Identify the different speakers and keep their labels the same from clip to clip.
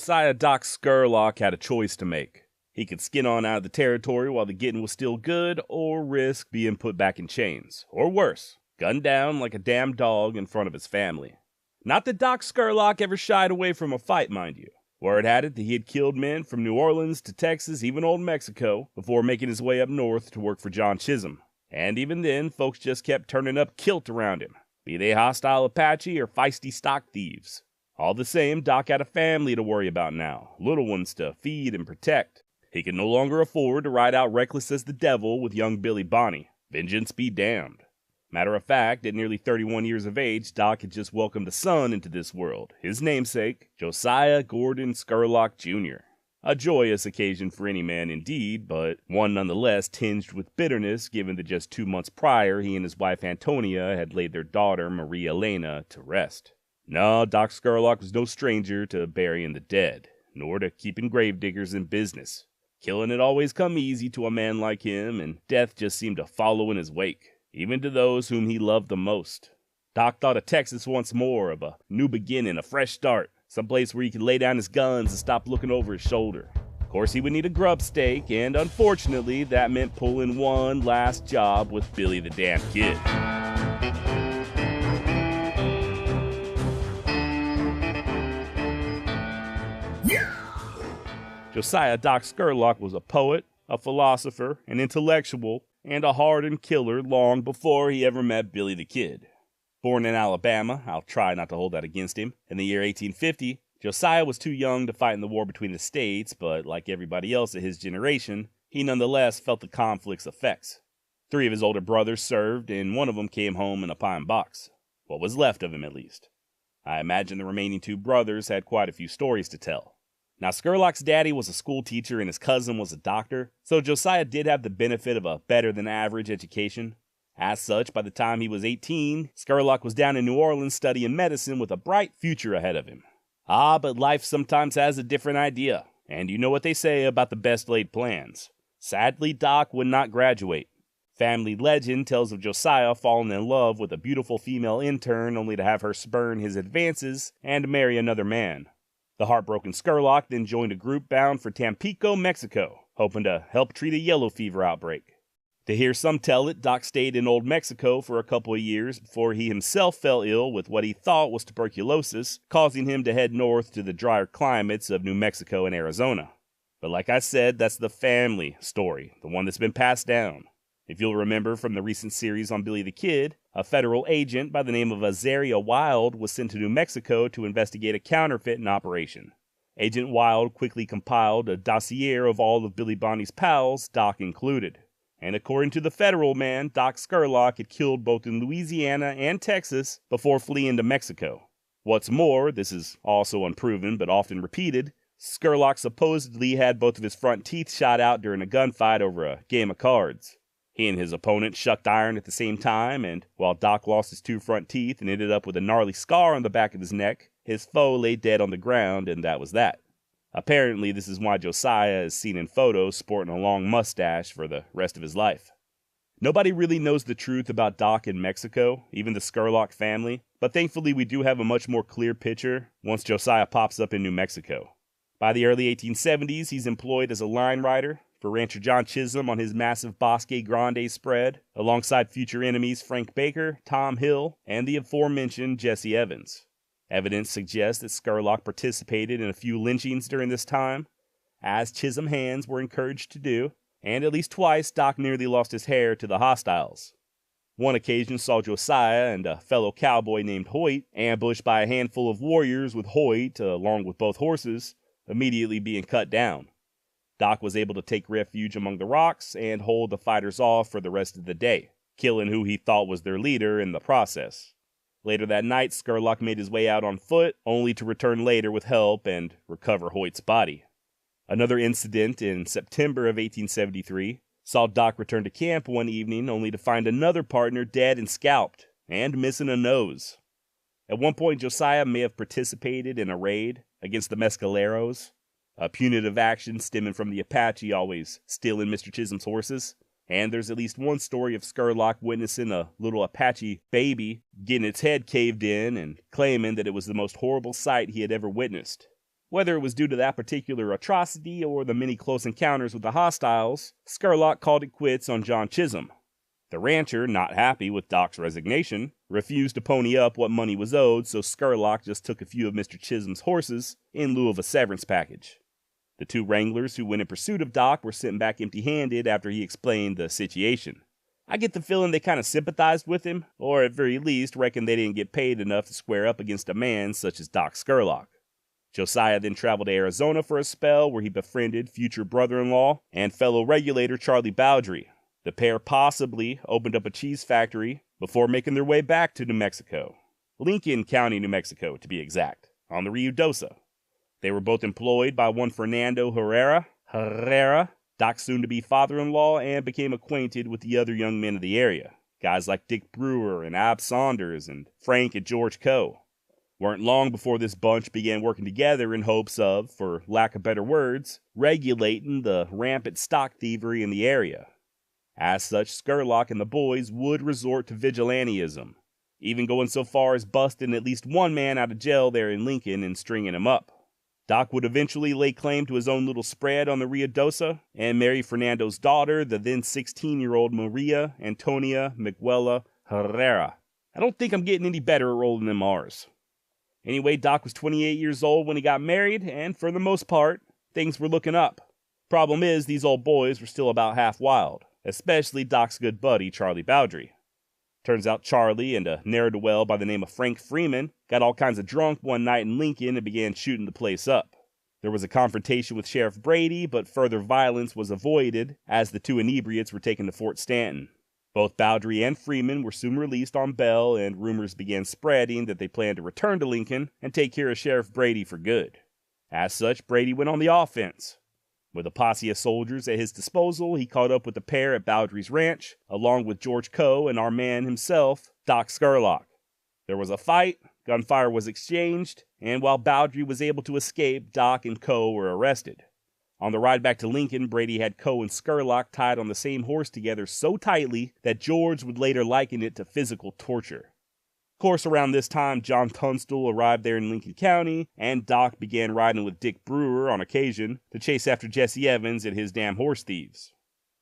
Speaker 1: Josiah Doc Scurlock had a choice to make. He could skin on out of the territory while the getting was still good, or risk being put back in chains. Or worse, gunned down like a damn dog in front of his family. Not that Doc Scurlock ever shied away from a fight, mind you. Word had it that he had killed men from New Orleans to Texas, even old Mexico, before making his way up north to work for John Chisholm. And even then, folks just kept turning up kilt around him, be they hostile Apache or feisty stock thieves. All the same, Doc had a family to worry about now, little ones to feed and protect. He could no longer afford to ride out reckless as the devil with young Billy Bonney. Vengeance be damned. Matter of fact, at nearly 31 years of age, Doc had just welcomed a son into this world, his namesake, Josiah Gordon Scurlock Jr. A joyous occasion for any man indeed, but one nonetheless tinged with bitterness given that just 2 months prior he and his wife Antonia had laid their daughter Maria Elena to rest. No, Doc Scurlock was no stranger to burying the dead, nor to keeping gravediggers in business. Killing had always come easy to a man like him, and death just seemed to follow in his wake, even to those whom he loved the most. Doc thought of Texas once more, of a new beginning, a fresh start, someplace where he could lay down his guns and stop looking over his shoulder. Of course, he would need a grub stake, and unfortunately, that meant pulling one last job with Billy the Damn Kid. Josiah Doc Scurlock was a poet, a philosopher, an intellectual, and a hardened killer long before he ever met Billy the Kid. Born in Alabama, I'll try not to hold that against him, in the year 1850, Josiah was too young to fight in the war between the states, but like everybody else of his generation, he nonetheless felt the conflict's effects. 3 of his older brothers served, and one of them came home in a pine box. What was left of him, at least. I imagine the remaining 2 brothers had quite a few stories to tell. Now, Scurlock's daddy was a school teacher and his cousin was a doctor, so Josiah did have the benefit of a better-than-average education. As such, by the time he was 18, Scurlock was down in New Orleans studying medicine with a bright future ahead of him. Ah, but life sometimes has a different idea, and you know what they say about the best-laid plans. Sadly, Doc would not graduate. Family legend tells of Josiah falling in love with a beautiful female intern only to have her spurn his advances and marry another man. The heartbroken Scurlock then joined a group bound for Tampico, Mexico, hoping to help treat a yellow fever outbreak. To hear some tell it, Doc stayed in old Mexico for a couple of years before he himself fell ill with what he thought was tuberculosis, causing him to head north to the drier climates of New Mexico and Arizona. But like I said, that's the family story, the one that's been passed down. If you'll remember from the recent series on Billy the Kid, a federal agent by the name of Azaria Wild was sent to New Mexico to investigate a counterfeiting operation. Agent Wild quickly compiled a dossier of all of Billy Bonney's pals, Doc included. And according to the federal man, Doc Scurlock had killed both in Louisiana and Texas before fleeing to Mexico. What's more, this is also unproven but often repeated, Scurlock supposedly had both of his front teeth shot out during a gunfight over a game of cards. He and his opponent shucked iron at the same time, and while Doc lost his 2 front teeth and ended up with a gnarly scar on the back of his neck, his foe lay dead on the ground, and that was that. Apparently, this is why Josiah is seen in photos sporting a long mustache for the rest of his life. Nobody really knows the truth about Doc in Mexico, even the Scurlock family, but thankfully we do have a much more clear picture once Josiah pops up in New Mexico. By the early 1870s, he's employed as a line rider for rancher John Chisholm on his massive Bosque Grande spread, alongside future enemies Frank Baker, Tom Hill, and the aforementioned Jesse Evans. Evidence suggests that Scurlock participated in a few lynchings during this time, as Chisholm hands were encouraged to do, and at least twice Doc nearly lost his hair to the hostiles. One occasion saw Josiah and a fellow cowboy named Hoyt ambushed by a handful of warriors with Hoyt, along with both horses, immediately being cut down. Doc was able to take refuge among the rocks and hold the fighters off for the rest of the day, killing who he thought was their leader in the process. Later that night, Scurlock made his way out on foot, only to return later with help and recover Hoyt's body. Another incident in September of 1873 saw Doc return to camp one evening only to find another partner dead and scalped, and missing a nose. At one point, Josiah may have participated in a raid against the Mescaleros, a punitive action stemming from the Apache always stealing Mr. Chisholm's horses. And there's at least one story of Scurlock witnessing a little Apache baby getting its head caved in and claiming that it was the most horrible sight he had ever witnessed. Whether it was due to that particular atrocity or the many close encounters with the hostiles, Scurlock called it quits on John Chisholm. The rancher, not happy with Doc's resignation, refused to pony up what money was owed, so Scurlock just took a few of Mr. Chisholm's horses in lieu of a severance package. The 2 wranglers who went in pursuit of Doc were sent back empty-handed after he explained the situation. I get the feeling they kind of sympathized with him, or at very least reckoned they didn't get paid enough to square up against a man such as Doc Scurlock. Josiah then traveled to Arizona for a spell where he befriended future brother-in-law and fellow regulator Charlie Bowdry. The pair possibly opened up a cheese factory before making their way back to New Mexico. Lincoln County, New Mexico, to be exact, on the Ruidoso. They were both employed by one Fernando Herrera, Doc's soon-to-be father-in-law, and became acquainted with the other young men of the area, guys like Dick Brewer and Ab Saunders and Frank and George Coe. Weren't long before this bunch began working together in hopes of, for lack of better words, regulating the rampant stock thievery in the area. As such, Scurlock and the boys would resort to vigilantism, even going so far as busting at least one man out of jail there in Lincoln and stringing him up. Doc would eventually lay claim to his own little spread on the Ruidoso and marry Fernando's daughter, the then 16-year-old Maria Antonia Miguela Herrera. I don't think I'm getting any better at rolling them R's. Anyway, Doc was 28 years old when he got married, and for the most part, things were looking up. Problem is, these old boys were still about half wild, especially Doc's good buddy, Charlie Bowdry. Turns out Charlie and a ne'er-do-well by the name of Frank Freeman got all kinds of drunk one night in Lincoln and began shooting the place up. There was a confrontation with Sheriff Brady, but further violence was avoided as the 2 inebriates were taken to Fort Stanton. Both Bowdry and Freeman were soon released on bail, and rumors began spreading that they planned to return to Lincoln and take care of Sheriff Brady for good. As such, Brady went on the offense. With a posse of soldiers at his disposal, he caught up with the pair at Bowdry's ranch, along with George Coe and our man himself, Doc Scurlock. There was a fight, gunfire was exchanged, and while Bowdry was able to escape, Doc and Coe were arrested. On the ride back to Lincoln, Brady had Coe and Scurlock tied on the same horse together so tightly that George would later liken it to physical torture. Of course, around this time, John Tunstall arrived there in Lincoln County, and Doc began riding with Dick Brewer on occasion to chase after Jesse Evans and his damn horse thieves.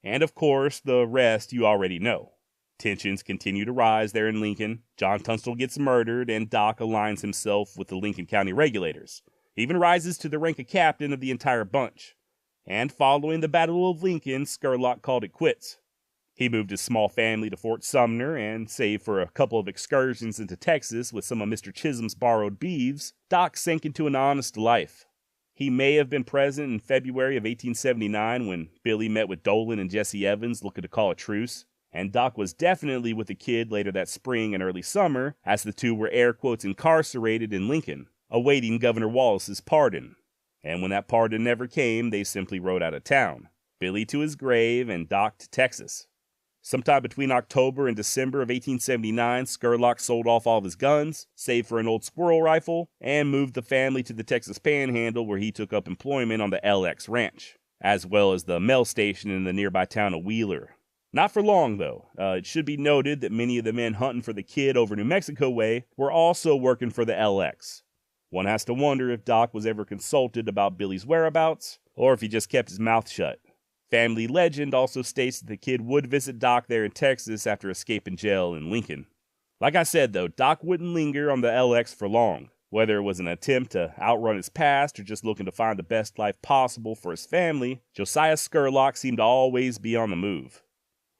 Speaker 1: And of course, the rest you already know. Tensions continue to rise there in Lincoln. John Tunstall gets murdered, and Doc aligns himself with the Lincoln County Regulators. He even rises to the rank of captain of the entire bunch. And following the Battle of Lincoln, Scurlock called it quits. He moved his small family to Fort Sumner, and save for a couple of excursions into Texas with some of Mr. Chisholm's borrowed beeves, Doc sank into an honest life. He may have been present in February of 1879 when Billy met with Dolan and Jesse Evans looking to call a truce, and Doc was definitely with the kid later that spring and early summer as the 2 were air quotes incarcerated in Lincoln, awaiting Governor Wallace's pardon. And when that pardon never came, they simply rode out of town, Billy to his grave and Doc to Texas. Sometime between October and December of 1879, Scurlock sold off all of his guns, save for an old squirrel rifle, and moved the family to the Texas Panhandle where he took up employment on the LX Ranch, as well as the mail station in the nearby town of Wheeler. Not for long, though. It should be noted that many of the men hunting for the kid over New Mexico way were also working for the LX. One has to wonder if Doc was ever consulted about Billy's whereabouts, or if he just kept his mouth shut. Family legend also states that the kid would visit Doc there in Texas after escaping jail in Lincoln. Like I said, though, Doc wouldn't linger on the LX for long. Whether it was an attempt to outrun his past or just looking to find the best life possible for his family, Josiah Scurlock seemed to always be on the move.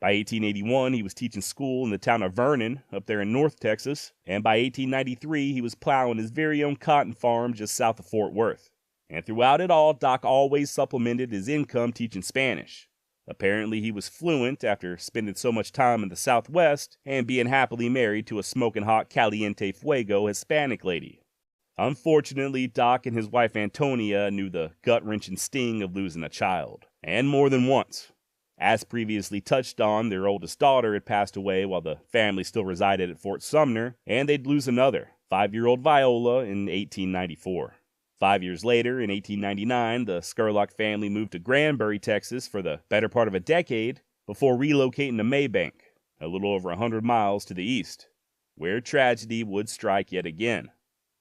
Speaker 1: By 1881, he was teaching school in the town of Vernon, up there in North Texas, and by 1893, he was plowing his very own cotton farm just south of Fort Worth. And throughout it all, Doc always supplemented his income teaching Spanish. Apparently, he was fluent after spending so much time in the Southwest and being happily married to a smoking hot caliente fuego Hispanic lady. Unfortunately, Doc and his wife Antonia knew the gut-wrenching sting of losing a child, and more than once. As previously touched on, their oldest daughter had passed away while the family still resided at Fort Sumner, and they'd lose another, 5-year-old Viola, in 1894. 5 years later, in 1899, the Scurlock family moved to Granbury, Texas for the better part of a decade before relocating to Maybank, a little over 100 miles to the east, where tragedy would strike yet again.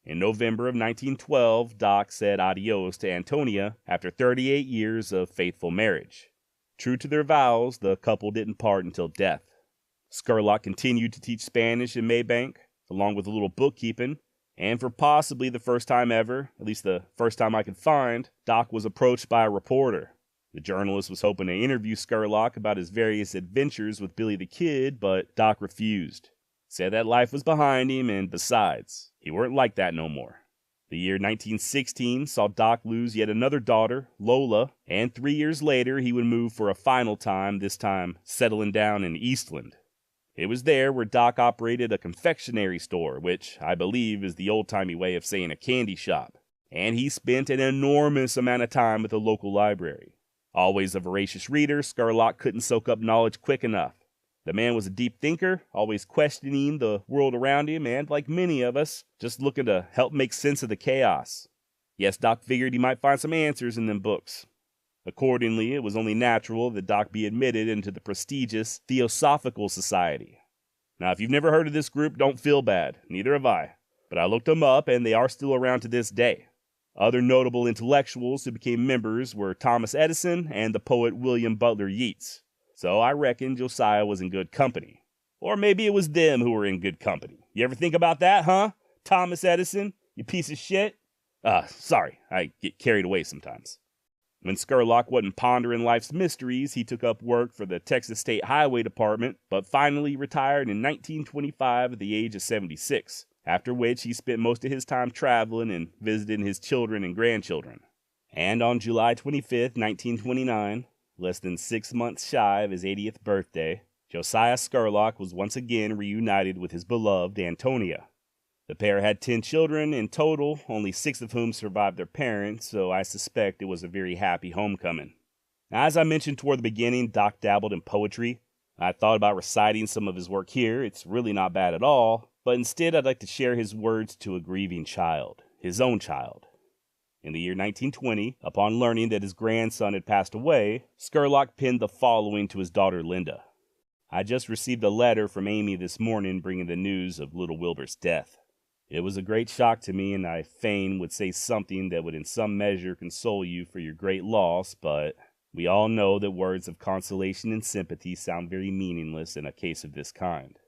Speaker 1: In November of 1912, Doc said adios to Antonia after 38 years of faithful marriage. True to their vows, the couple didn't part until death. Scurlock continued to teach Spanish in Maybank, along with a little bookkeeping, and for possibly the first time ever, at least the first time I could find, Doc was approached by a reporter. The journalist was hoping to interview Scurlock about his various adventures with Billy the Kid, but Doc refused. Said that life was behind him, and besides, he weren't like that no more. The year 1916 saw Doc lose yet another daughter, Lola, and 3 years later he would move for a final time, this time settling down in Eastland. It was there where Doc operated a confectionery store, which I believe is the old-timey way of saying a candy shop, and he spent an enormous amount of time at the local library. Always a voracious reader, Scurlock couldn't soak up knowledge quick enough. The man was a deep thinker, always questioning the world around him, and like many of us, just looking to help make sense of the chaos. Yes, Doc figured he might find some answers in them books. Accordingly, it was only natural that Doc be admitted into the prestigious Theosophical Society. Now, if you've never heard of this group, don't feel bad. Neither have I. But I looked them up, and they are still around to this day. Other notable intellectuals who became members were Thomas Edison and the poet William Butler Yeats. So I reckon Josiah was in good company. Or maybe it was them who were in good company. You ever think about that, huh? Thomas Edison, you piece of shit? Sorry, I get carried away sometimes. When Scurlock wasn't pondering life's mysteries, he took up work for the Texas State Highway Department, but finally retired in 1925 at the age of 76, after which he spent most of his time traveling and visiting his children and grandchildren. And on July 25, 1929, less than 6 months shy of his 80th birthday, Josiah Scurlock was once again reunited with his beloved Antonia. The pair had 10 children in total, only 6 of whom survived their parents, so I suspect it was a very happy homecoming. Now, as I mentioned toward the beginning, Doc dabbled in poetry. I thought about reciting some of his work here. It's really not bad at all, but instead I'd like to share his words to a grieving child, his own child. In the year 1920, upon learning that his grandson had passed away, Scurlock penned the following to his daughter Linda. I just received a letter from Amy this morning bringing the news of little Wilbur's death. It was a great shock to me, and I fain would say something that would in some measure console you for your great loss, but we all know that words of consolation and sympathy sound very meaningless in a case of this kind.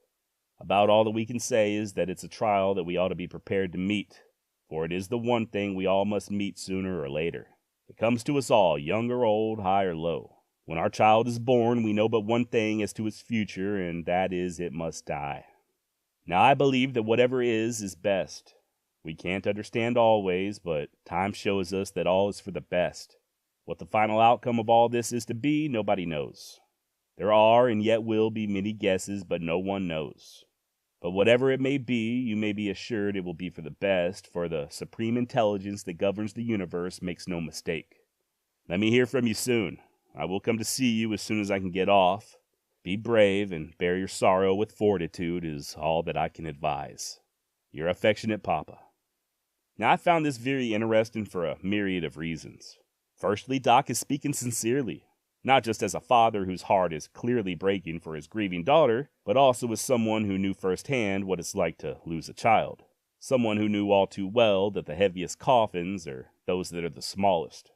Speaker 1: About all that we can say is that it's a trial that we ought to be prepared to meet, for it is the one thing we all must meet sooner or later. It comes to us all, young or old, high or low. When our child is born, we know but one thing as to its future, and that is it must die. Now, I believe that whatever is best. We can't understand always, but time shows us that all is for the best. What the final outcome of all this is to be, nobody knows. There are and yet will be many guesses, but no one knows. But whatever it may be, you may be assured it will be for the best, for the supreme intelligence that governs the universe makes no mistake. Let me hear from you soon. I will come to see you as soon as I can get off. Be brave and bear your sorrow with fortitude is all that I can advise. Your affectionate Papa. Now, I found this very interesting for a myriad of reasons. Firstly, Doc is speaking sincerely, not just as a father whose heart is clearly breaking for his grieving daughter, but also as someone who knew firsthand what it's like to lose a child. Someone who knew all too well that the heaviest coffins are those that are the smallest.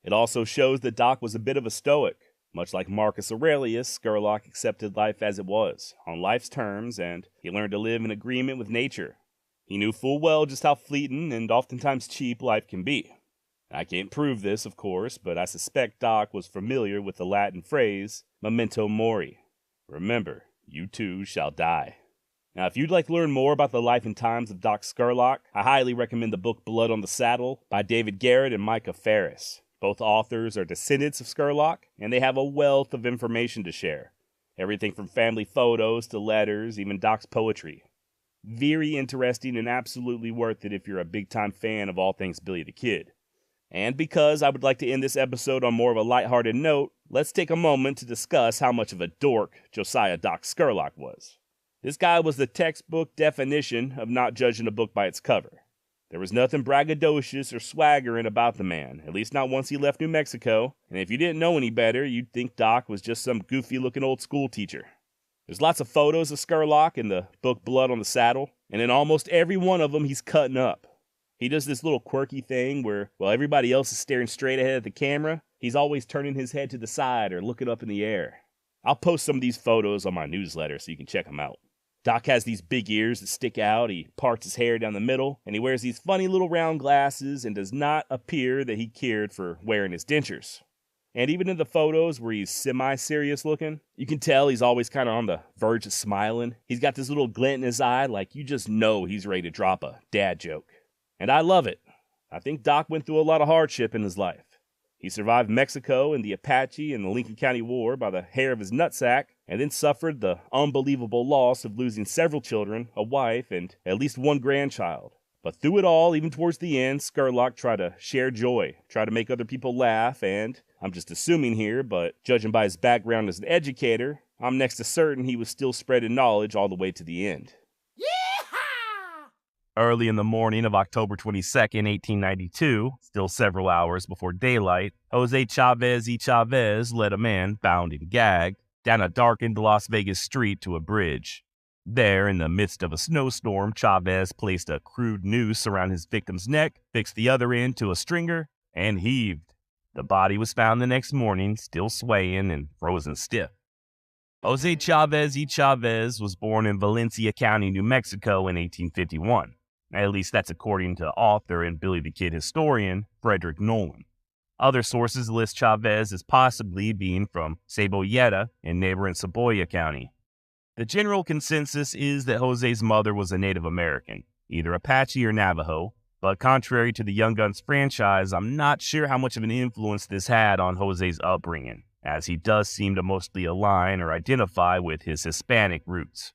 Speaker 1: It also shows that Doc was a bit of a stoic. Much like Marcus Aurelius, Scurlock accepted life as it was, on life's terms, and he learned to live in agreement with nature. He knew full well just how fleeting and oftentimes cheap life can be. I can't prove this, of course, but I suspect Doc was familiar with the Latin phrase, memento mori. Remember, you too shall die. Now, if you'd like to learn more about the life and times of Doc Scurlock, I highly recommend the book Blood on the Saddle by David Garrett and Micah Ferris. Both authors are descendants of Scurlock, and they have a wealth of information to share. Everything from family photos to letters, even Doc's poetry. Very interesting and absolutely worth it if you're a big-time fan of all things Billy the Kid. And because I would like to end this episode on more of a lighthearted note, let's take a moment to discuss how much of a dork Josiah Doc Scurlock was. This guy was the textbook definition of not judging a book by its cover. There was nothing braggadocious or swaggering about the man, at least not once he left New Mexico, and if you didn't know any better, you'd think Doc was just some goofy-looking old school teacher. There's lots of photos of Scurlock in the book Blood on the Saddle, and in almost every one of them he's cutting up. He does this little quirky thing where, while everybody else is staring straight ahead at the camera, he's always turning his head to the side or looking up in the air. I'll post some of these photos on my newsletter so you can check them out. Doc has these big ears that stick out, he parts his hair down the middle, and he wears these funny little round glasses and does not appear that he cared for wearing his dentures. And even in the photos where he's semi-serious looking, you can tell he's always kind of on the verge of smiling. He's got this little glint in his eye like you just know he's ready to drop a dad joke. And I love it. I think Doc went through a lot of hardship in his life. He survived Mexico and the Apache and the Lincoln County War by the hair of his nutsack, and then suffered the unbelievable loss of losing several children, a wife, and at least one grandchild. But through it all, even towards the end, Scurlock tried to share joy, try to make other people laugh, and, I'm just assuming here, but judging by his background as an educator, I'm next to certain he was still spreading knowledge all the way to the end. Early in the morning of October 22nd, 1892, still several hours before daylight, Jose Chavez y Chavez led a man, bound and gagged, down a darkened Las Vegas street to a bridge. There, in the midst of a snowstorm, Chavez placed a crude noose around his victim's neck, fixed the other end to a stringer, and heaved. The body was found the next morning, still swaying and frozen stiff. Jose Chavez y Chavez was born in Valencia County, New Mexico in 1851. At least that's according to author and Billy the Kid historian Frederick Nolan. Other sources list Chavez as possibly being from Cebolleta in neighboring Cebolla County. The general consensus is that Jose's mother was a Native American, either Apache or Navajo, but contrary to the Young Guns franchise, I'm not sure how much of an influence this had on Jose's upbringing, as he does seem to mostly align or identify with his Hispanic roots.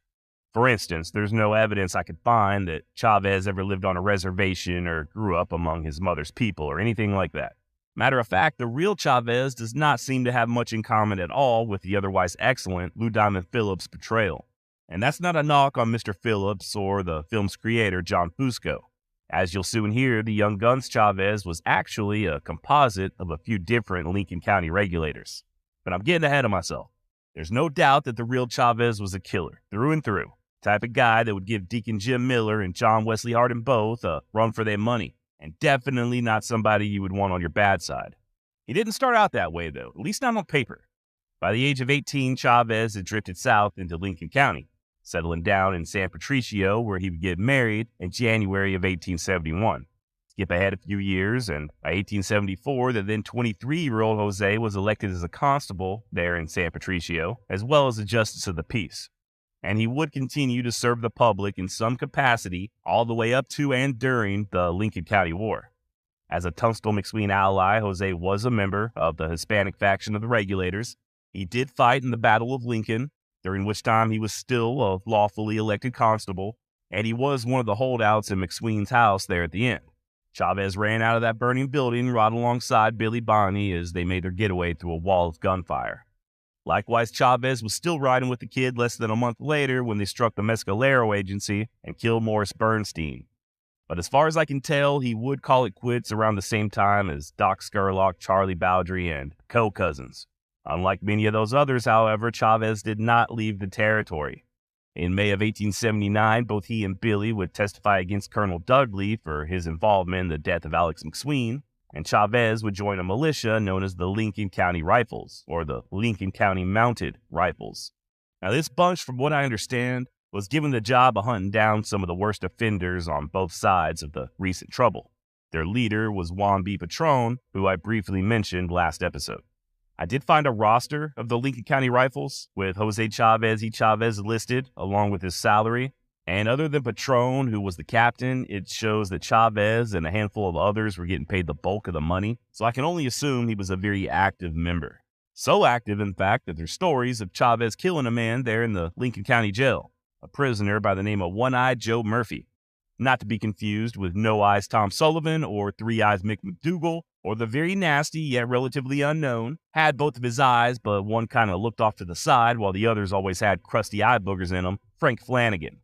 Speaker 1: For instance, there's no evidence I could find that Chavez ever lived on a reservation or grew up among his mother's people or anything like that. Matter of fact, the real Chavez does not seem to have much in common at all with the otherwise excellent Lou Diamond Phillips' portrayal. And that's not a knock on Mr. Phillips or the film's creator, John Fusco. As you'll soon hear, the Young Guns Chavez was actually a composite of a few different Lincoln County regulators. But I'm getting ahead of myself. There's no doubt that the real Chavez was a killer, through and through. Type of guy that would give Deacon Jim Miller and John Wesley Hardin both a run for their money, and definitely not somebody you would want on your bad side. He didn't start out that way, though, at least not on paper. By the age of 18, Chavez had drifted south into Lincoln County, settling down in San Patricio, where he would get married in January of 1871. Skip ahead a few years, and by 1874, the then 23-year-old Jose was elected as a constable there in San Patricio, as well as a justice of the peace. And he would continue to serve the public in some capacity all the way up to and during the Lincoln County War. As a Tunstall-McSween ally, Jose was a member of the Hispanic faction of the Regulators. He did fight in the Battle of Lincoln, during which time he was still a lawfully elected constable, and he was one of the holdouts in McSween's house there at the end. Chavez ran out of that burning building right alongside Billy Bonney as they made their getaway through a wall of gunfire. Likewise, Chavez was still riding with the kid less than a month later when they struck the Mescalero agency and killed Morris Bernstein. But as far as I can tell, he would call it quits around the same time as Doc Scurlock, Charlie Bowdry, and co-cousins. Unlike many of those others, however, Chavez did not leave the territory. In May of 1879, both he and Billy would testify against Colonel Dudley for his involvement in the death of Alex McSween, and Chavez would join a militia known as the Lincoln County Rifles, or the Lincoln County Mounted Rifles. Now, this bunch, from what I understand, was given the job of hunting down some of the worst offenders on both sides of the recent trouble. Their leader was Juan B. Patron, who I briefly mentioned last episode. I did find a roster of the Lincoln County Rifles, with Jose Chavez y Chavez listed, along with his salary. And other than Patron, who was the captain, it shows that Chavez and a handful of others were getting paid the bulk of the money, so I can only assume he was a very active member. So active, in fact, that there's stories of Chavez killing a man there in the Lincoln County Jail, a prisoner by the name of One-Eyed Joe Murphy. Not to be confused with No Eyes Tom Sullivan or Three Eyes Mick McDougal, or the very nasty yet relatively unknown, had both of his eyes, but one kind of looked off to the side while the others always had crusty eye boogers in them, Frank Flanagan.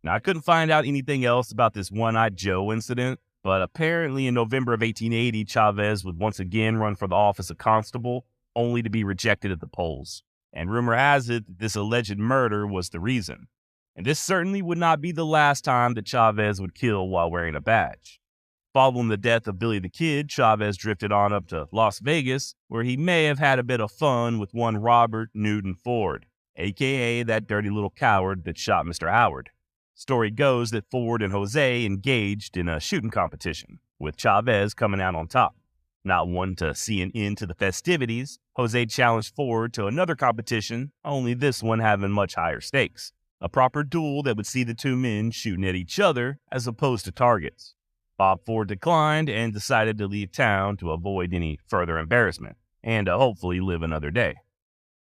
Speaker 1: Now, I couldn't find out anything else about this One-Eyed Joe incident, but apparently in November of 1880, Chavez would once again run for the office of constable, only to be rejected at the polls. And rumor has it that this alleged murder was the reason. And this certainly would not be the last time that Chavez would kill while wearing a badge. Following the death of Billy the Kid, Chavez drifted on up to Las Vegas, where he may have had a bit of fun with one Robert Newton Ford, aka that dirty little coward that shot Mr. Howard. Story goes that Ford and Jose engaged in a shooting competition, with Chavez coming out on top. Not one to see an end to the festivities, Jose challenged Ford to another competition, only this one having much higher stakes. A proper duel that would see the two men shooting at each other as opposed to targets. Bob Ford declined and decided to leave town to avoid any further embarrassment, and to hopefully live another day.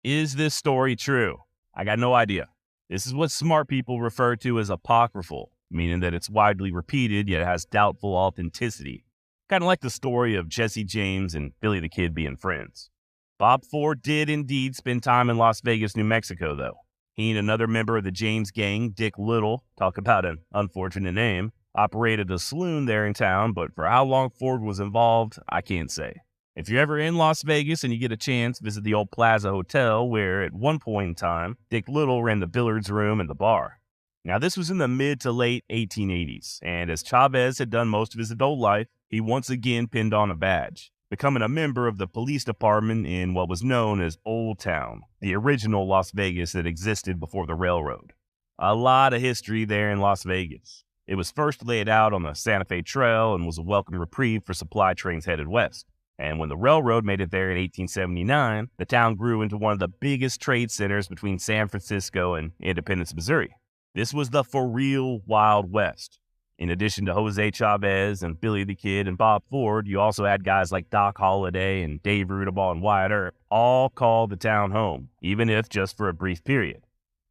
Speaker 1: Is this story true? I got no idea. This is what smart people refer to as apocryphal, meaning that it's widely repeated yet has doubtful authenticity. Kind of like the story of Jesse James and Billy the Kid being friends. Bob Ford did indeed spend time in Las Vegas, New Mexico, though. He and another member of the James gang, Dick Little, talk about an unfortunate name, operated a saloon there in town, but for how long Ford was involved, I can't say. If you're ever in Las Vegas and you get a chance, visit the old Plaza Hotel, where at one point in time, Dick Little ran the billiards room and the bar. Now, this was in the mid to late 1880s, and as Chavez had done most of his adult life, he once again pinned on a badge, becoming a member of the police department in what was known as Old Town, the original Las Vegas that existed before the railroad. A lot of history there in Las Vegas. It was first laid out on the Santa Fe Trail and was a welcome reprieve for supply trains headed west. And when the railroad made it there in 1879, the town grew into one of the biggest trade centers between San Francisco and Independence, Missouri. This was the for real Wild West. In addition to Jose Chavez and Billy the Kid and Bob Ford, you also had guys like Doc Holliday and Dave Rudaball and Wyatt Earp, all called the town home, even if just for a brief period.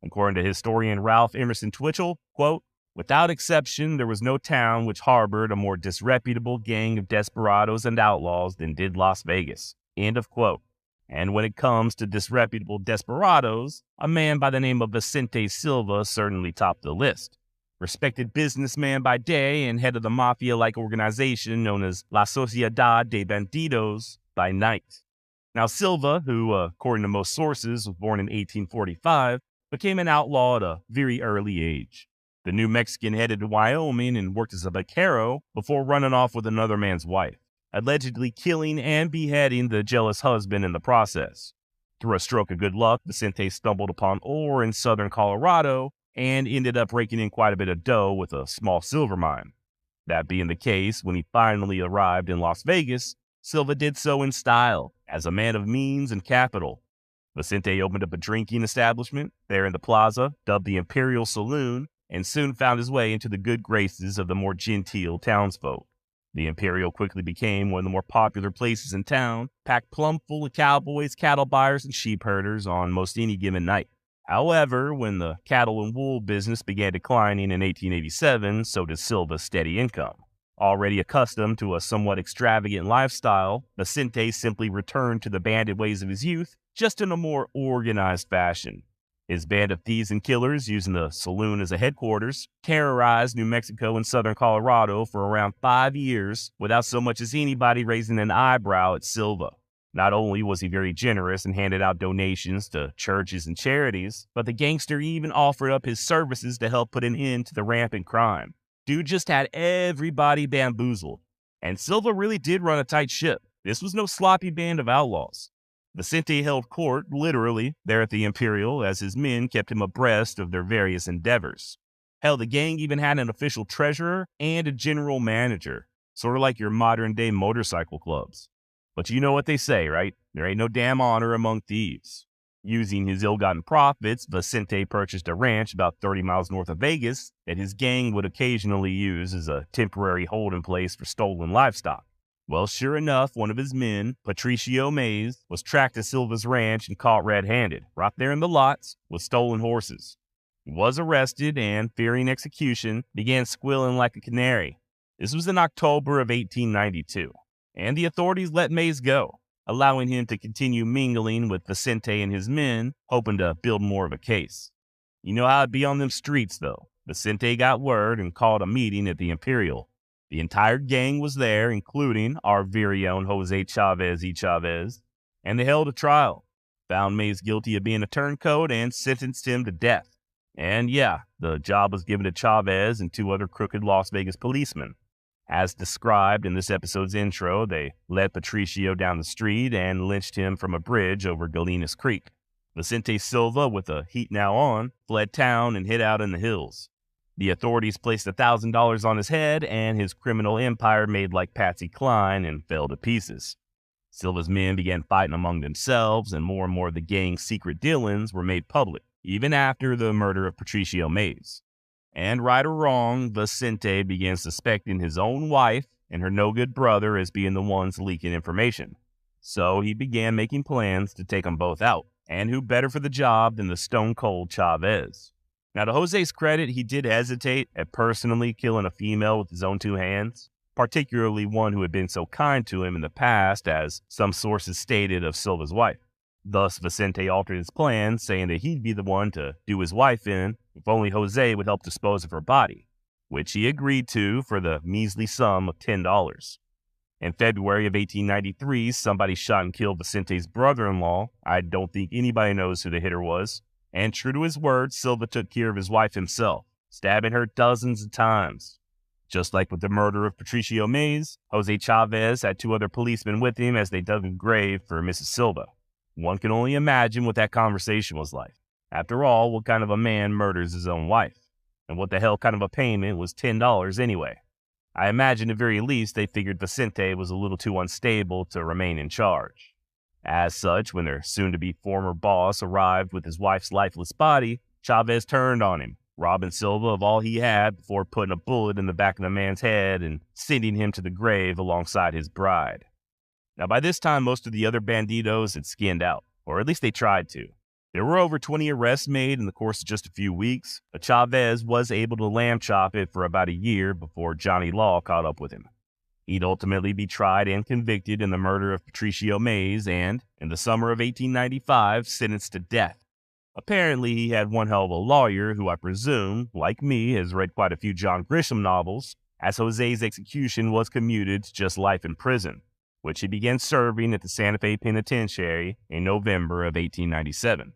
Speaker 1: According to historian Ralph Emerson Twitchell, quote, "Without exception, there was no town which harbored a more disreputable gang of desperados and outlaws than did Las Vegas." End of quote. And when it comes to disreputable desperados, a man by the name of Vicente Silva certainly topped the list. Respected businessman by day and head of the mafia-like organization known as La Sociedad de Bandidos by night. Now Silva, who, according to most sources, was born in 1845, became an outlaw at a very early age. The New Mexican headed to Wyoming and worked as a vaquero before running off with another man's wife, allegedly killing and beheading the jealous husband in the process. Through a stroke of good luck, Vicente stumbled upon ore in southern Colorado and ended up raking in quite a bit of dough with a small silver mine. That being the case, when he finally arrived in Las Vegas, Silva did so in style, as a man of means and capital. Vicente opened up a drinking establishment there in the plaza, dubbed the Imperial Saloon, and soon found his way into the good graces of the more genteel townsfolk. The Imperial quickly became one of the more popular places in town, packed plumb full of cowboys, cattle buyers, and sheep herders on most any given night. However, when the cattle and wool business began declining in 1887, so did Silva's steady income. Already accustomed to a somewhat extravagant lifestyle, Vicente simply returned to the bandit ways of his youth, just in a more organized fashion. His band of thieves and killers, using the saloon as a headquarters, terrorized New Mexico and southern Colorado for around 5 years without so much as anybody raising an eyebrow at Silva. Not only was he very generous and handed out donations to churches and charities, but the gangster even offered up his services to help put an end to the rampant crime. Dude just had everybody bamboozled. And Silva really did run a tight ship. This was no sloppy band of outlaws. Vicente held court, literally, there at the Imperial, as his men kept him abreast of their various endeavors. Hell, the gang even had an official treasurer and a general manager, sort of like your modern-day motorcycle clubs. But you know what they say, right? There ain't no damn honor among thieves. Using his ill-gotten profits, Vicente purchased a ranch about 30 miles north of Vegas that his gang would occasionally use as a temporary holding place for stolen livestock. Well, sure enough, one of his men, Patricio Mays, was tracked to Silva's ranch and caught red-handed, right there in the lots, with stolen horses. He was arrested and, fearing execution, began squealing like a canary. This was in October of 1892, and the authorities let Mays go, allowing him to continue mingling with Vicente and his men, hoping to build more of a case. You know how it'd be on them streets, though. Vicente got word and called a meeting at the Imperial. The entire gang was there, including our very own Jose Chavez y Chavez, and they held a trial, found Mays guilty of being a turncoat, and sentenced him to death. And yeah, the job was given to Chavez and 2 other crooked Las Vegas policemen. As described in this episode's intro, they led Patricio down the street and lynched him from a bridge over Galenas Creek. Vicente Silva, with the heat now on, fled town and hid out in the hills. The authorities placed $1,000 on his head, and his criminal empire made like Patsy Cline and fell to pieces. Silva's men began fighting among themselves, and more of the gang's secret dealings were made public, even after the murder of Patricio Mays. And right or wrong, Vicente began suspecting his own wife and her no-good brother as being the ones leaking information. So he began making plans to take them both out. And who better for the job than the stone-cold Chavez? Now, to Jose's credit, he did hesitate at personally killing a female with his own two hands, particularly one who had been so kind to him in the past, as some sources stated of Silva's wife. Thus, Vicente altered his plan, saying that he'd be the one to do his wife in if only Jose would help dispose of her body, which he agreed to for the measly sum of $10. In February of 1893, somebody shot and killed Vicente's brother-in-law. I don't think anybody knows who the hitter was. And true to his word, Silva took care of his wife himself, stabbing her dozens of times. Just like with the murder of Patricio Mays, Jose Chavez had two other policemen with him as they dug a grave for Mrs. Silva. One can only imagine what that conversation was like. After all, what kind of a man murders his own wife? And what the hell kind of a payment was $10 anyway? I imagine at very least they figured Vicente was a little too unstable to remain in charge. As such, when their soon-to-be former boss arrived with his wife's lifeless body, Chavez turned on him, robbing Silva of all he had before putting a bullet in the back of the man's head and sending him to the grave alongside his bride. Now, by this time, most of the other banditos had skinned out, or at least they tried to. There were over 20 arrests made in the course of just a few weeks, but Chavez was able to lamb chop it for about a year before Johnny Law caught up with him. He'd ultimately be tried and convicted in the murder of Patricio Mays and, in the summer of 1895, sentenced to death. Apparently, he had one hell of a lawyer who I presume, like me, has read quite a few John Grisham novels, as Jose's execution was commuted to just life in prison, which he began serving at the Santa Fe Penitentiary in November of 1897.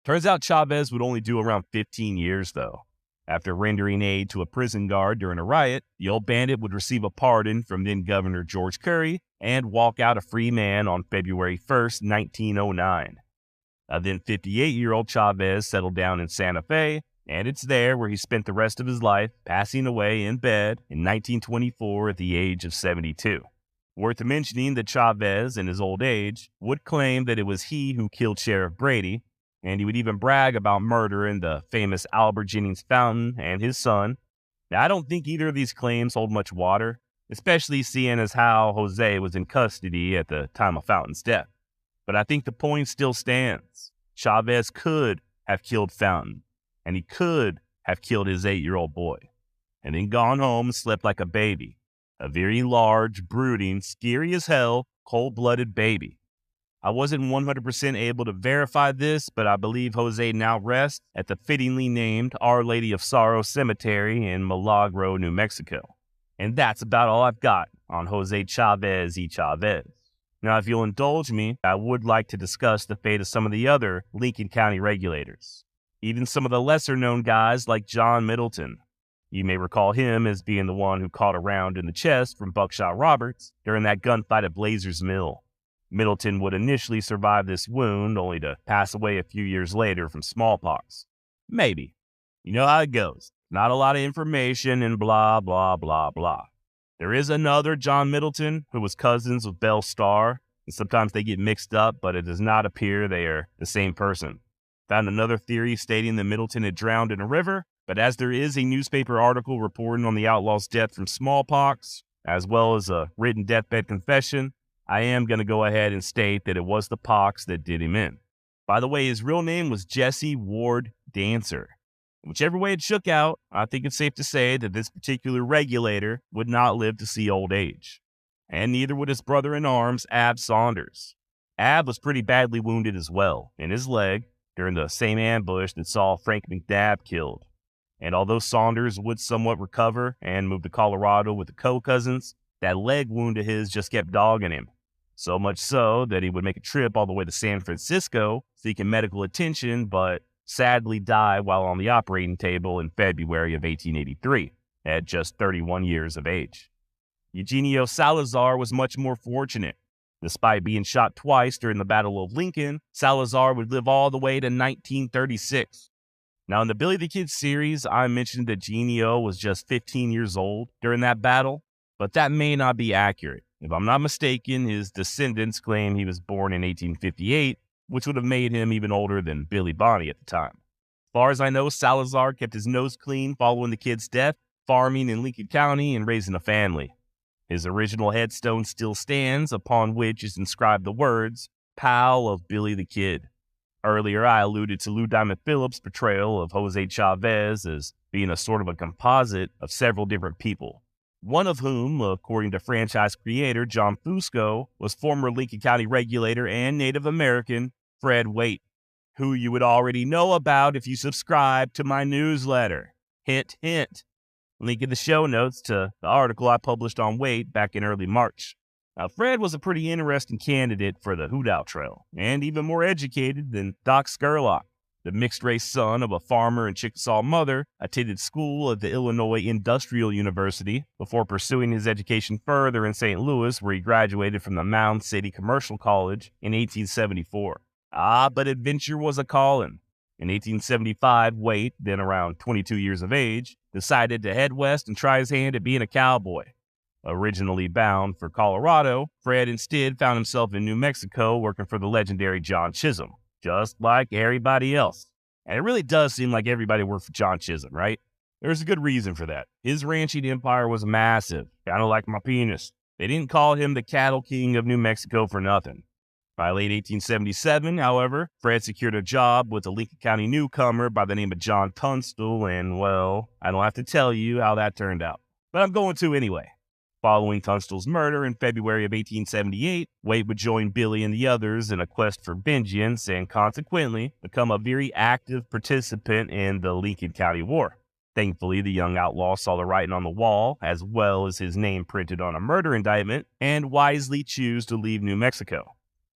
Speaker 1: Turns out Chavez would only do around 15 years, though. After rendering aid to a prison guard during a riot, the old bandit would receive a pardon from then-Governor George Curry and walk out a free man on February 1st, 1909. A then 58-year-old Chavez settled down in Santa Fe, and it's there where he spent the rest of his life, passing away in bed in 1924 at the age of 72. Worth mentioning that Chavez, in his old age, would claim that it was he who killed Sheriff Brady, and he would even brag about murdering the famous Albert Jennings Fountain and his son. Now, I don't think either of these claims hold much water, especially seeing as how Jose was in custody at the time of Fountain's death. But I think the point still stands. Chavez could have killed Fountain, and he could have killed his 8-year-old boy, and then gone home and slept like a baby. A very large, brooding, scary as hell, cold-blooded baby. I wasn't 100% able to verify this, but I believe Jose now rests at the fittingly named Our Lady of Sorrow Cemetery in Milagro, New Mexico. And that's about all I've got on Jose Chavez y Chavez. Now, if you'll indulge me, I would like to discuss the fate of some of the other Lincoln County regulators. Even some of the lesser-known guys like John Middleton. You may recall him as being the one who caught a round in the chest from Buckshot Roberts during that gunfight at Blazer's Mill. Middleton would initially survive this wound, only to pass away a few years later from smallpox. Maybe. You know how it goes. Not a lot of information and blah, blah, blah, blah. There is another John Middleton who was cousins with Belle Starr, and sometimes they get mixed up, but it does not appear they are the same person. Found another theory stating that Middleton had drowned in a river, but as there is a newspaper article reporting on the outlaw's death from smallpox, as well as a written deathbed confession, I am going to go ahead and state that it was the pox that did him in. By the way, his real name was Jesse Ward Dancer. Whichever way it shook out, I think it's safe to say that this particular regulator would not live to see old age. And neither would his brother-in-arms, Ab Saunders. Ab was pretty badly wounded as well, in his leg, during the same ambush that saw Frank McNabb killed. And although Saunders would somewhat recover and move to Colorado with the co-cousins, that leg wound of his just kept dogging him. So much so that he would make a trip all the way to San Francisco seeking medical attention, but sadly die while on the operating table in February of 1883 at just 31 years of age. Eugenio Salazar was much more fortunate. Despite being shot twice during the Battle of Lincoln, Salazar would live all the way to 1936. Now, in the Billy the Kid series, I mentioned that Genio was just 15 years old during that battle, but that may not be accurate. If I'm not mistaken, his descendants claim he was born in 1858, which would have made him even older than Billy Bonney at the time. As far as I know, Salazar kept his nose clean following the kid's death, farming in Lincoln County and raising a family. His original headstone still stands, upon which is inscribed the words, "Pal of Billy the Kid." Earlier, I alluded to Lou Diamond Phillips' portrayal of Jose Chavez as being a sort of a composite of several different people, one of whom, according to franchise creator John Fusco, was former Lincoln County regulator and Native American Fred Waite, who you would already know about if you subscribe to my newsletter. Hint, hint. Link in the show notes to the article I published on Waite back in early March. Now, Fred was a pretty interesting candidate for the Hoot Owl Trail, and even more educated than Doc Scurlock. The mixed-race son of a farmer and Chickasaw mother attended school at the Illinois Industrial University before pursuing his education further in St. Louis, where he graduated from the Mound City Commercial College in 1874. But adventure was a calling. In 1875, Waite, then around 22 years of age, decided to head west and try his hand at being a cowboy. Originally bound for Colorado, Fred instead found himself in New Mexico working for the legendary John Chisholm, just like everybody else. And it really does seem like everybody worked for John Chisholm, right? There's a good reason for that. His ranching empire was massive, kind of like my penis. They didn't call him the cattle king of New Mexico for nothing. By late 1877, however, Fred secured a job with a Lincoln County newcomer by the name of John Tunstall, and, well, I don't have to tell you how that turned out. But I'm going to anyway. Following Tunstall's murder in February of 1878, Waite would join Billy and the others in a quest for vengeance and consequently become a very active participant in the Lincoln County War. Thankfully, the young outlaw saw the writing on the wall, as well as his name printed on a murder indictment, and wisely chose to leave New Mexico.